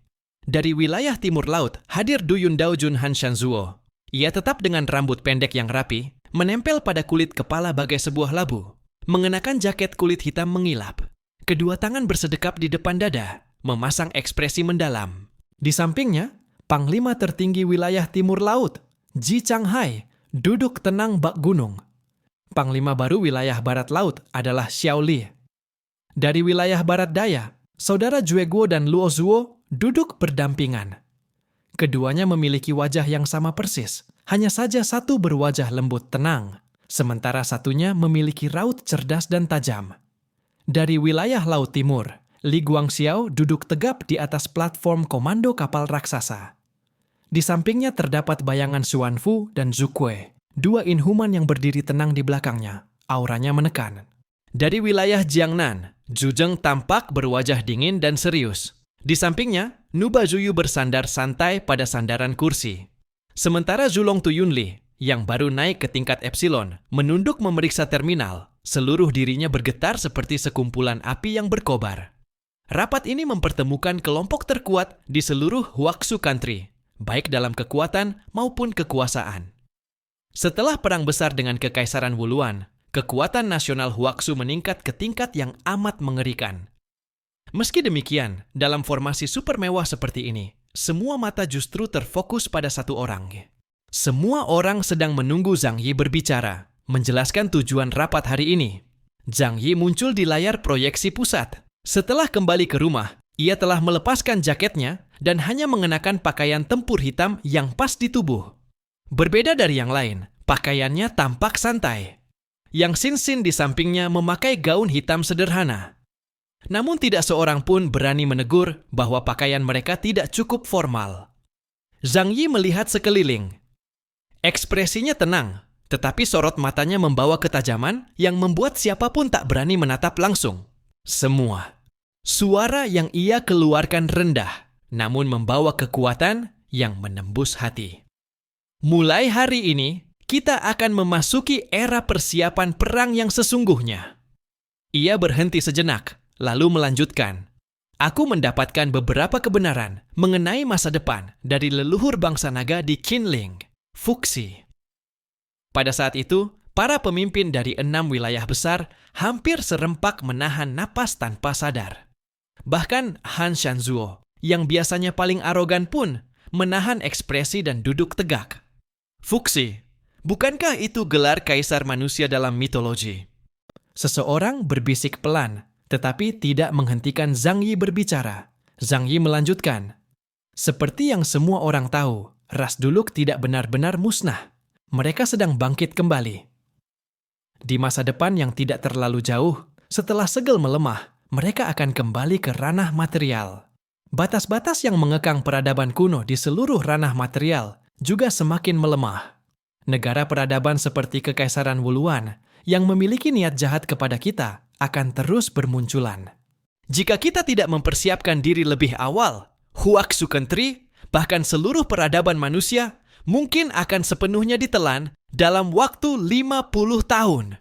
Dari wilayah timur laut hadir Du Yundaojun Han Shanzuo. Ia tetap dengan rambut pendek yang rapi, menempel pada kulit kepala bagai sebuah labu, mengenakan jaket kulit hitam mengilap. Kedua tangan bersedekap di depan dada, memasang ekspresi mendalam. Di sampingnya, Panglima tertinggi wilayah timur laut, Ji Changhai, duduk tenang bak gunung. Panglima baru wilayah barat laut adalah Xiao Li. Dari wilayah barat daya, saudara Jue Guo dan Luo Zuo duduk berdampingan. Keduanya memiliki wajah yang sama persis, hanya saja satu berwajah lembut tenang, sementara satunya memiliki raut cerdas dan tajam. Dari wilayah Laut Timur, Li Guangxiao duduk tegap di atas platform komando kapal raksasa. Di sampingnya terdapat bayangan Xuan Fu dan Zhu Kuei, dua inhuman yang berdiri tenang di belakangnya, auranya menekan. Dari wilayah Jiangnan, Zhu Zheng tampak berwajah dingin dan serius. Di sampingnya, Nuba Zhuyu bersandar santai pada sandaran kursi. Sementara Zulong Tuyunli, yang baru naik ke tingkat Epsilon, menunduk memeriksa terminal, seluruh dirinya bergetar seperti sekumpulan api yang berkobar. Rapat ini mempertemukan kelompok terkuat di seluruh Huaxu Country, baik dalam kekuatan maupun kekuasaan. Setelah perang besar dengan Kekaisaran Wuluan, kekuatan nasional Huaxu meningkat ke tingkat yang amat mengerikan. Meski demikian, dalam formasi super mewah seperti ini, semua mata justru terfokus pada satu orang. Semua orang sedang menunggu Zhang Yi berbicara, menjelaskan tujuan rapat hari ini. Zhang Yi muncul di layar proyeksi pusat. Setelah kembali ke rumah, ia telah melepaskan jaketnya dan hanya mengenakan pakaian tempur hitam yang pas di tubuh. Berbeda dari yang lain, pakaiannya tampak santai. Yang Xinxin di sampingnya memakai gaun hitam sederhana. Namun tidak seorang pun berani menegur bahwa pakaian mereka tidak cukup formal. Zhang Yi melihat sekeliling. Ekspresinya tenang, tetapi sorot matanya membawa ketajaman yang membuat siapapun tak berani menatap langsung. Semua. Suara yang ia keluarkan rendah, namun membawa kekuatan yang menembus hati. Mulai hari ini, kita akan memasuki era persiapan perang yang sesungguhnya. Ia berhenti sejenak, lalu melanjutkan. Aku mendapatkan beberapa kebenaran mengenai masa depan dari leluhur bangsa naga di Qinling, Fuxi. Pada saat itu, para pemimpin dari 6 wilayah besar hampir serempak menahan napas tanpa sadar. Bahkan Han Shanzuo, yang biasanya paling arogan pun, menahan ekspresi dan duduk tegak. Fuxi, bukankah itu gelar kaisar manusia dalam mitologi? Seseorang berbisik pelan, tetapi tidak menghentikan Zhang Yi berbicara. Zhang Yi melanjutkan, seperti yang semua orang tahu, ras Duluk tidak benar-benar musnah. Mereka sedang bangkit kembali. Di masa depan yang tidak terlalu jauh, setelah segel melemah, mereka akan kembali ke ranah material. Batas-batas yang mengekang peradaban kuno di seluruh ranah material juga semakin melemah. Negara peradaban seperti Kekaisaran Wuluan yang memiliki niat jahat kepada kita akan terus bermunculan. Jika kita tidak mempersiapkan diri lebih awal, Huaksu Country, bahkan seluruh peradaban manusia, mungkin akan sepenuhnya ditelan dalam waktu 50 tahun.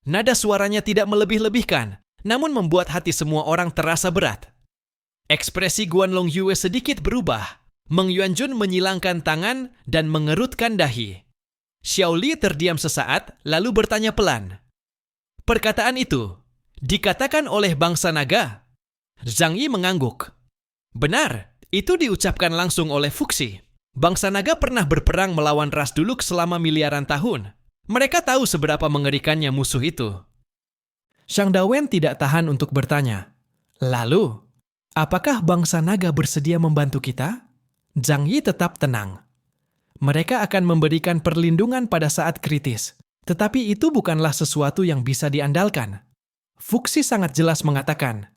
Nada suaranya tidak melebih-lebihkan, namun membuat hati semua orang terasa berat. Ekspresi Guanlong Yue sedikit berubah. Meng Yuanjun menyilangkan tangan dan mengerutkan dahi. Xiao Li terdiam sesaat, lalu bertanya pelan. Perkataan itu dikatakan oleh bangsa naga? Zhang Yi mengangguk. Benar, itu diucapkan langsung oleh Fuxi. Bangsa naga pernah berperang melawan ras Duluk selama miliaran tahun. Mereka tahu seberapa mengerikannya musuh itu. Shang Dawen tidak tahan untuk bertanya. Lalu, apakah bangsa naga bersedia membantu kita? Zhang Yi tetap tenang. Mereka akan memberikan perlindungan pada saat kritis, tetapi itu bukanlah sesuatu yang bisa diandalkan. Fuxi sangat jelas mengatakan,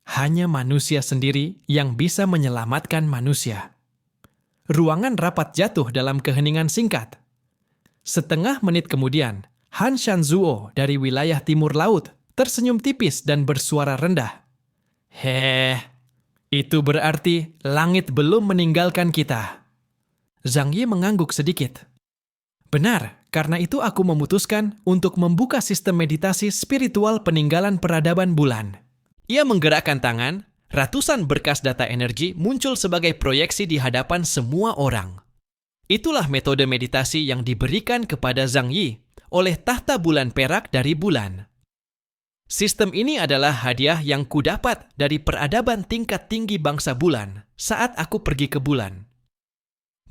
hanya manusia sendiri yang bisa menyelamatkan manusia. Ruangan rapat jatuh dalam keheningan singkat. Setengah menit kemudian, Han Shanzuo dari wilayah timur laut tersenyum tipis dan bersuara rendah. Itu berarti langit belum meninggalkan kita. Zhang Yi mengangguk sedikit. Benar, karena itu aku memutuskan untuk membuka sistem meditasi spiritual peninggalan peradaban bulan. Ia menggerakkan tangan, ratusan berkas data energi muncul sebagai proyeksi di hadapan semua orang. Itulah metode meditasi yang diberikan kepada Zhang Yi oleh tahta bulan perak dari bulan. Sistem ini adalah hadiah yang kudapat dari peradaban tingkat tinggi bangsa bulan saat aku pergi ke bulan.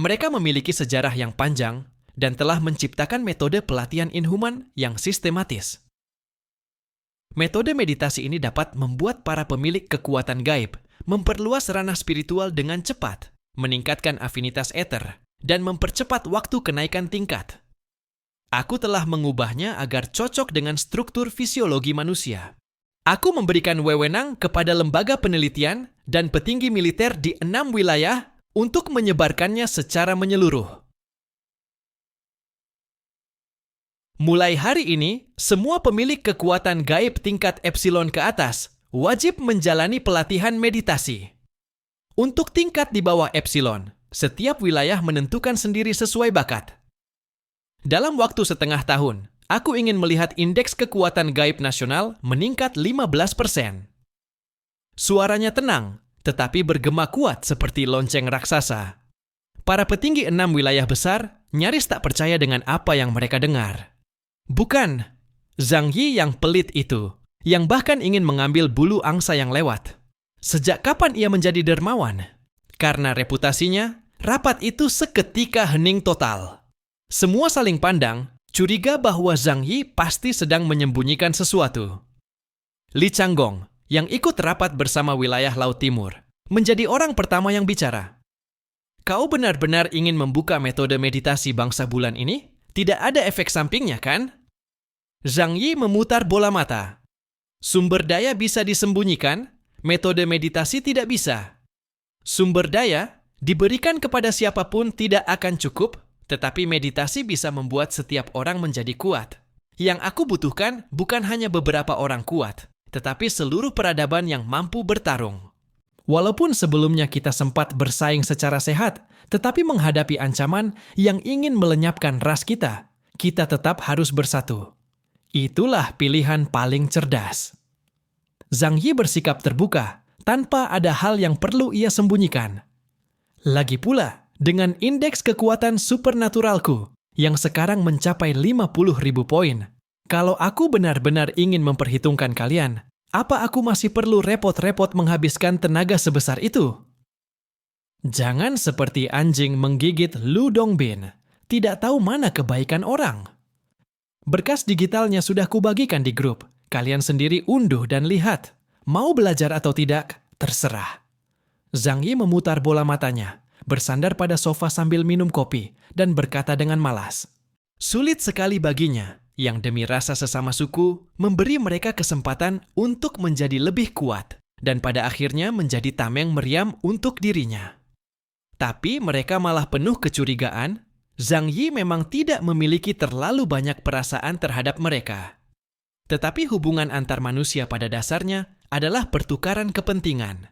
Mereka memiliki sejarah yang panjang dan telah menciptakan metode pelatihan inhuman yang sistematis. Metode meditasi ini dapat membuat para pemilik kekuatan gaib memperluas ranah spiritual dengan cepat, meningkatkan afinitas ether, dan mempercepat waktu kenaikan tingkat. Aku telah mengubahnya agar cocok dengan struktur fisiologi manusia. Aku memberikan wewenang kepada lembaga penelitian dan petinggi militer di 6 wilayah untuk menyebarkannya secara menyeluruh. Mulai hari ini, semua pemilik kekuatan gaib tingkat epsilon ke atas wajib menjalani pelatihan meditasi. Untuk tingkat di bawah epsilon, setiap wilayah menentukan sendiri sesuai bakat. Dalam waktu setengah tahun, aku ingin melihat indeks kekuatan gaib nasional meningkat 15%. Suaranya tenang, tetapi bergema kuat seperti lonceng raksasa. Para petinggi 6 wilayah besar nyaris tak percaya dengan apa yang mereka dengar. Bukan Zhang Yi yang pelit itu, yang bahkan ingin mengambil bulu angsa yang lewat. Sejak kapan ia menjadi dermawan? Karena reputasinya, rapat itu seketika hening total. Semua saling pandang, curiga bahwa Zhang Yi pasti sedang menyembunyikan sesuatu. Li Changgong, yang ikut rapat bersama wilayah Laut Timur, menjadi orang pertama yang bicara. Kau benar-benar ingin membuka metode meditasi bangsa bulan ini? Tidak ada efek sampingnya, kan? Zhang Yi memutar bola mata. Sumber daya bisa disembunyikan, metode meditasi tidak bisa. Sumber daya diberikan kepada siapapun tidak akan cukup, tetapi meditasi bisa membuat setiap orang menjadi kuat. Yang aku butuhkan bukan hanya beberapa orang kuat, tetapi seluruh peradaban yang mampu bertarung. Walaupun sebelumnya kita sempat bersaing secara sehat, tetapi menghadapi ancaman yang ingin melenyapkan ras kita, kita tetap harus bersatu. Itulah pilihan paling cerdas. Zhang Yi bersikap terbuka, tanpa ada hal yang perlu ia sembunyikan. Lagi pula, dengan indeks kekuatan supernaturalku, yang sekarang mencapai 50.000 poin, kalau aku benar-benar ingin memperhitungkan kalian, apa aku masih perlu repot-repot menghabiskan tenaga sebesar itu? Jangan seperti anjing menggigit Lu Dongbin, tidak tahu mana kebaikan orang. Berkas digitalnya sudah kubagikan di grup. Kalian sendiri unduh dan lihat. Mau belajar atau tidak, terserah. Zhang Yi memutar bola matanya, bersandar pada sofa sambil minum kopi, dan berkata dengan malas. Sulit sekali baginya, yang demi rasa sesama suku, memberi mereka kesempatan untuk menjadi lebih kuat, dan pada akhirnya menjadi tameng meriam untuk dirinya. Tapi mereka malah penuh kecurigaan. Zhang Yi memang tidak memiliki terlalu banyak perasaan terhadap mereka. Tetapi hubungan antar manusia pada dasarnya adalah pertukaran kepentingan.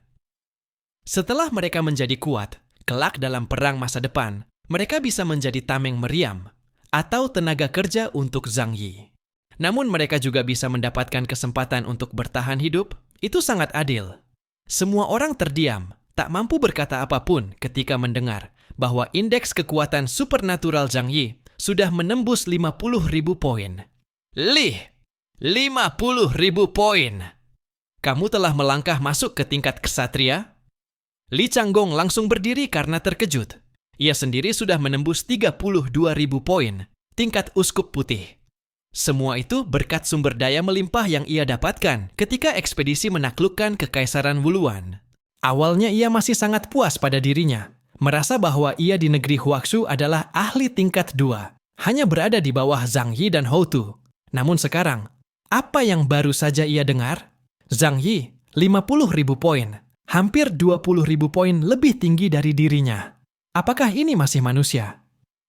Setelah mereka menjadi kuat, kelak dalam perang masa depan, mereka bisa menjadi tameng meriam atau tenaga kerja untuk Zhang Yi. Namun mereka juga bisa mendapatkan kesempatan untuk bertahan hidup. Itu sangat adil. Semua orang terdiam, tak mampu berkata apapun ketika mendengar bahwa indeks kekuatan supernatural Zhang Yi sudah menembus 50.000 poin. 50.000 poin! Kamu telah melangkah masuk ke tingkat ksatria? Li Changgong langsung berdiri karena terkejut. Ia sendiri sudah menembus 32.000 poin, tingkat uskup putih. Semua itu berkat sumber daya melimpah yang ia dapatkan ketika ekspedisi menaklukkan Kekaisaran Wuluan. Awalnya ia masih sangat puas pada dirinya, merasa bahwa ia di negeri Huaxu adalah ahli tingkat 2, hanya berada di bawah Zhang Yi dan Hou Tu. Namun sekarang, apa yang baru saja ia dengar? Zhang Yi, 50.000 poin, hampir 20.000 poin lebih tinggi dari dirinya. Apakah ini masih manusia?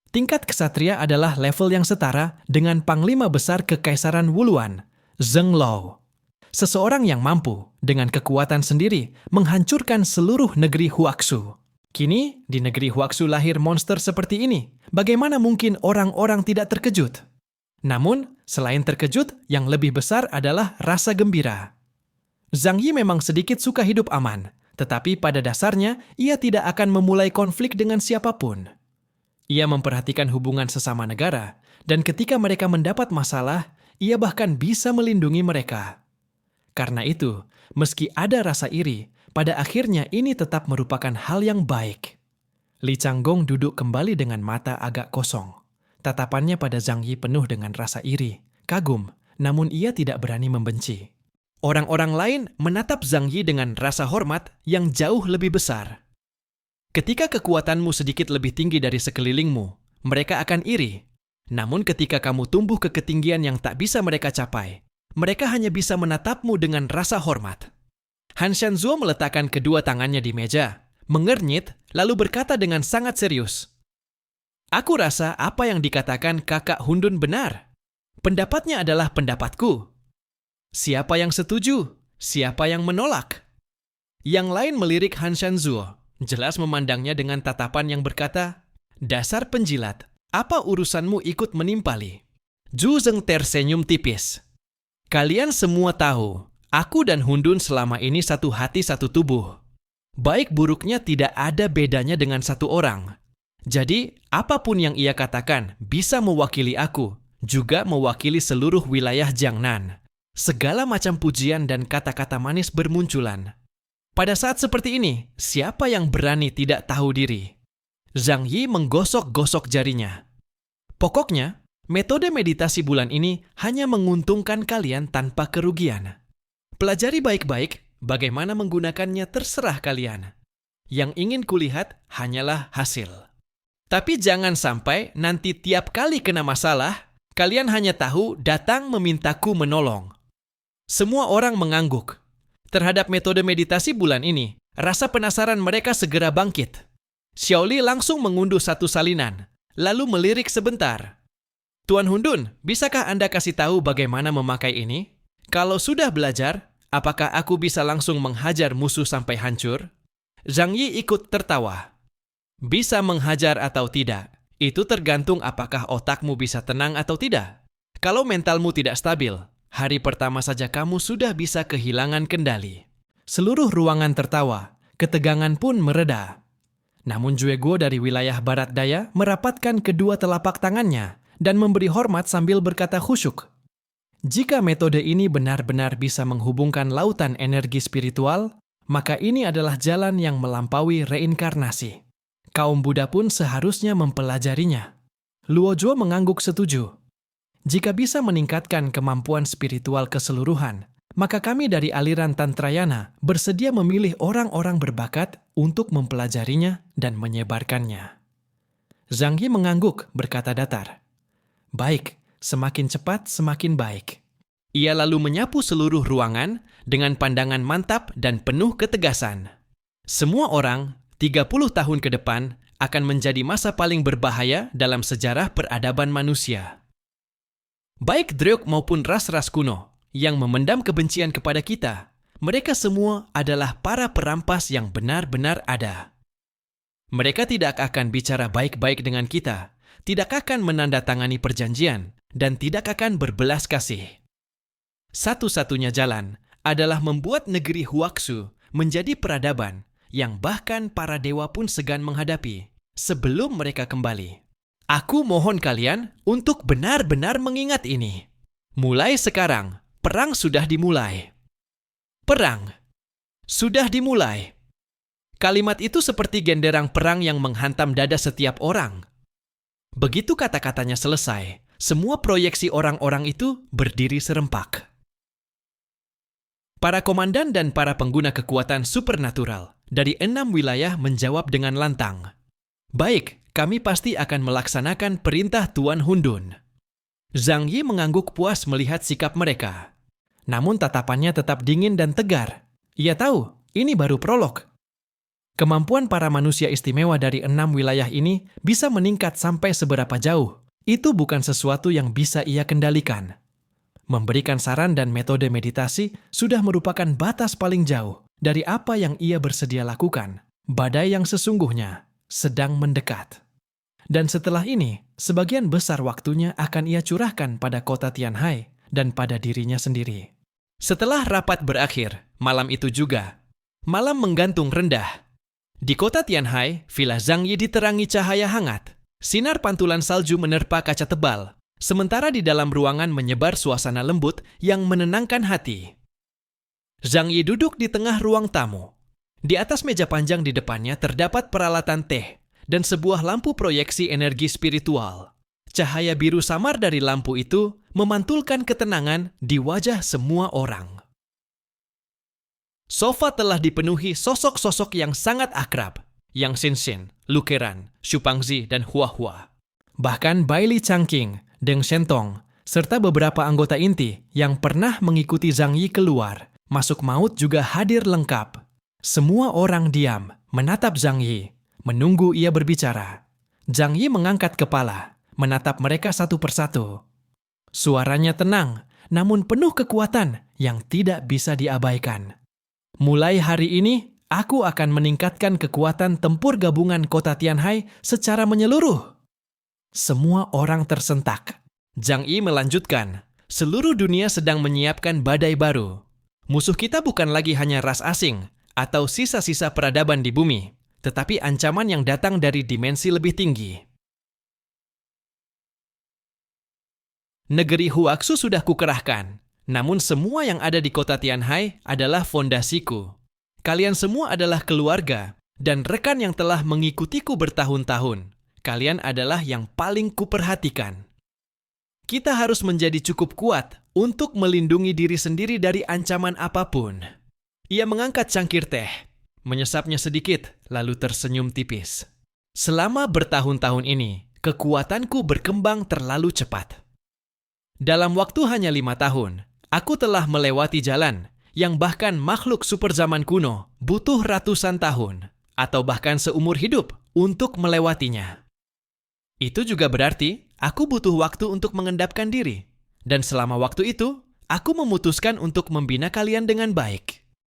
Tingkat ksatria adalah level yang setara dengan Panglima Besar Kekaisaran Wuluan, Zheng Lao. Seseorang yang mampu, dengan kekuatan sendiri, menghancurkan seluruh negeri Huaxu. Kini, di negeri Huaxu lahir monster seperti ini. Bagaimana mungkin orang-orang tidak terkejut? Namun, selain terkejut, yang lebih besar adalah rasa gembira. Zhang Yi memang sedikit suka hidup aman, tetapi pada dasarnya ia tidak akan memulai konflik dengan siapapun. Ia memperhatikan hubungan sesama negara, dan ketika mereka mendapat masalah, ia bahkan bisa melindungi mereka. Karena itu, meski ada rasa iri, pada akhirnya ini tetap merupakan hal yang baik. Li Changgong duduk kembali dengan mata agak kosong. Tatapannya pada Zhang Yi penuh dengan rasa iri, kagum, namun ia tidak berani membenci. Orang-orang lain menatap Zhang Yi dengan rasa hormat yang jauh lebih besar. Ketika kekuatanmu sedikit lebih tinggi dari sekelilingmu, mereka akan iri. Namun ketika kamu tumbuh ke ketinggian yang tak bisa mereka capai, mereka hanya bisa menatapmu dengan rasa hormat. Han Shanzuo meletakkan kedua tangannya di meja, mengernyit, lalu berkata dengan sangat serius, "Aku rasa apa yang dikatakan kakak Hundun benar. Pendapatnya adalah pendapatku. Siapa yang setuju? Siapa yang menolak?" Yang lain melirik Han Shanzuo, jelas memandangnya dengan tatapan yang berkata, "Dasar penjilat, apa urusanmu ikut menimpali?" Zhu Zeng tersenyum tipis. "Kalian semua tahu, aku dan Hundun selama ini satu hati satu tubuh. Baik buruknya tidak ada bedanya dengan satu orang. Jadi, apapun yang ia katakan bisa mewakili aku, juga mewakili seluruh wilayah Jiangnan. Segala macam pujian dan kata-kata manis bermunculan. Pada saat seperti ini, siapa yang berani tidak tahu diri?" Zhang Yi menggosok-gosok jarinya. "Pokoknya, metode meditasi bulan ini hanya menguntungkan kalian tanpa kerugian. Pelajari baik-baik, bagaimana menggunakannya terserah kalian. Yang ingin kulihat hanyalah hasil. Tapi jangan sampai nanti tiap kali kena masalah, kalian hanya tahu datang memintaku menolong." Semua orang mengangguk. Terhadap metode meditasi bulan ini, rasa penasaran mereka segera bangkit. Xiaoli langsung mengunduh satu salinan, lalu melirik sebentar. "Tuan Hundun, bisakah Anda kasih tahu bagaimana memakai ini? Kalau sudah belajar, apakah aku bisa langsung menghajar musuh sampai hancur?" Zhang Yi ikut tertawa. "Bisa menghajar atau tidak, itu tergantung apakah otakmu bisa tenang atau tidak. Kalau mentalmu tidak stabil, hari pertama saja kamu sudah bisa kehilangan kendali." Seluruh ruangan tertawa, ketegangan pun mereda. Namun Jue Guo dari wilayah barat daya merapatkan kedua telapak tangannya dan memberi hormat sambil berkata khusyuk, "Jika metode ini benar-benar bisa menghubungkan lautan energi spiritual, maka ini adalah jalan yang melampaui reinkarnasi. Kaum Buddha pun seharusnya mempelajarinya." Luo Zhuo mengangguk setuju. "Jika bisa meningkatkan kemampuan spiritual keseluruhan, maka kami dari aliran Tantrayana bersedia memilih orang-orang berbakat untuk mempelajarinya dan menyebarkannya." Zhang Yi mengangguk berkata datar, "Baik, semakin cepat semakin baik." Ia lalu menyapu seluruh ruangan dengan pandangan mantap dan penuh ketegasan. "Semua orang, 30 tahun ke depan, akan menjadi masa paling berbahaya dalam sejarah peradaban manusia. Baik Druk maupun ras-ras kuno yang memendam kebencian kepada kita, mereka semua adalah para perampas yang benar-benar ada. Mereka tidak akan bicara baik-baik dengan kita, tidak akan menandatangani perjanjian, dan tidak akan berbelas kasih. Satu-satunya jalan adalah membuat negeri Huaksu menjadi peradaban yang bahkan para dewa pun segan menghadapi sebelum mereka kembali. Aku mohon kalian untuk benar-benar mengingat ini. Mulai sekarang, perang sudah dimulai. Perang sudah dimulai. Kalimat itu seperti genderang perang yang menghantam dada setiap orang. Begitu kata-katanya selesai, semua proyeksi orang-orang itu berdiri serempak. Para komandan dan para pengguna kekuatan supernatural dari 6 wilayah menjawab dengan lantang. Baik, kami pasti akan melaksanakan perintah Tuan Hundun. Zhang Yi mengangguk puas melihat sikap mereka. Namun tatapannya tetap dingin dan tegar. Ia tahu, ini baru prolog. Kemampuan para manusia istimewa dari 6 wilayah ini bisa meningkat sampai seberapa jauh. Itu bukan sesuatu yang bisa ia kendalikan. Memberikan saran dan metode meditasi sudah merupakan batas paling jauh dari apa yang ia bersedia lakukan. Badai yang sesungguhnya sedang mendekat. Dan setelah ini, sebagian besar waktunya akan ia curahkan pada kota Tianhai dan pada dirinya sendiri. Setelah rapat berakhir, malam itu juga, malam menggantung rendah. Di kota Tianhai, Villa Zhang Yi diterangi cahaya hangat. Sinar pantulan salju menerpa kaca tebal, sementara di dalam ruangan menyebar suasana lembut yang menenangkan hati. Zhang Yi duduk di tengah ruang tamu. Di atas meja panjang di depannya terdapat peralatan teh dan sebuah lampu proyeksi energi spiritual. Cahaya biru samar dari lampu itu memantulkan ketenangan di wajah semua orang. Sofa telah dipenuhi sosok-sosok yang sangat akrab, Yang Xinxin, Lukeran, Xupangzi, dan Huahua. Bahkan Bai Li Changqing, Deng Shentong, serta beberapa anggota inti yang pernah mengikuti Zhang Yi keluar, masuk maut juga hadir lengkap. Semua orang diam, menatap Zhang Yi, menunggu ia berbicara. Zhang Yi mengangkat kepala, menatap mereka satu persatu. Suaranya tenang, namun penuh kekuatan yang tidak bisa diabaikan. Mulai hari ini, aku akan meningkatkan kekuatan tempur gabungan kota Tianhai secara menyeluruh. Semua orang tersentak. Zhang Yi melanjutkan, seluruh dunia sedang menyiapkan badai baru. Musuh kita bukan lagi hanya ras asing atau sisa-sisa peradaban di bumi, tetapi ancaman yang datang dari dimensi lebih tinggi. Negeri Huaksu sudah kukerahkan, namun semua yang ada di kota Tianhai adalah fondasiku. Kalian semua adalah keluarga dan rekan yang telah mengikutiku bertahun-tahun. Kalian adalah yang paling kuperhatikan. Kita harus menjadi cukup kuat untuk melindungi diri sendiri dari ancaman apapun. Ia mengangkat cangkir teh, menyesapnya sedikit, lalu tersenyum tipis. Selama bertahun-tahun ini, kekuatanku berkembang terlalu cepat. Dalam waktu hanya 5 tahun, aku telah melewati jalan yang bahkan makhluk super zaman kuno butuh ratusan tahun, atau bahkan seumur hidup untuk melewatinya. Itu juga berarti aku butuh waktu untuk mengendapkan diri. Dan selama waktu itu, aku memutuskan untuk membina kalian dengan baik.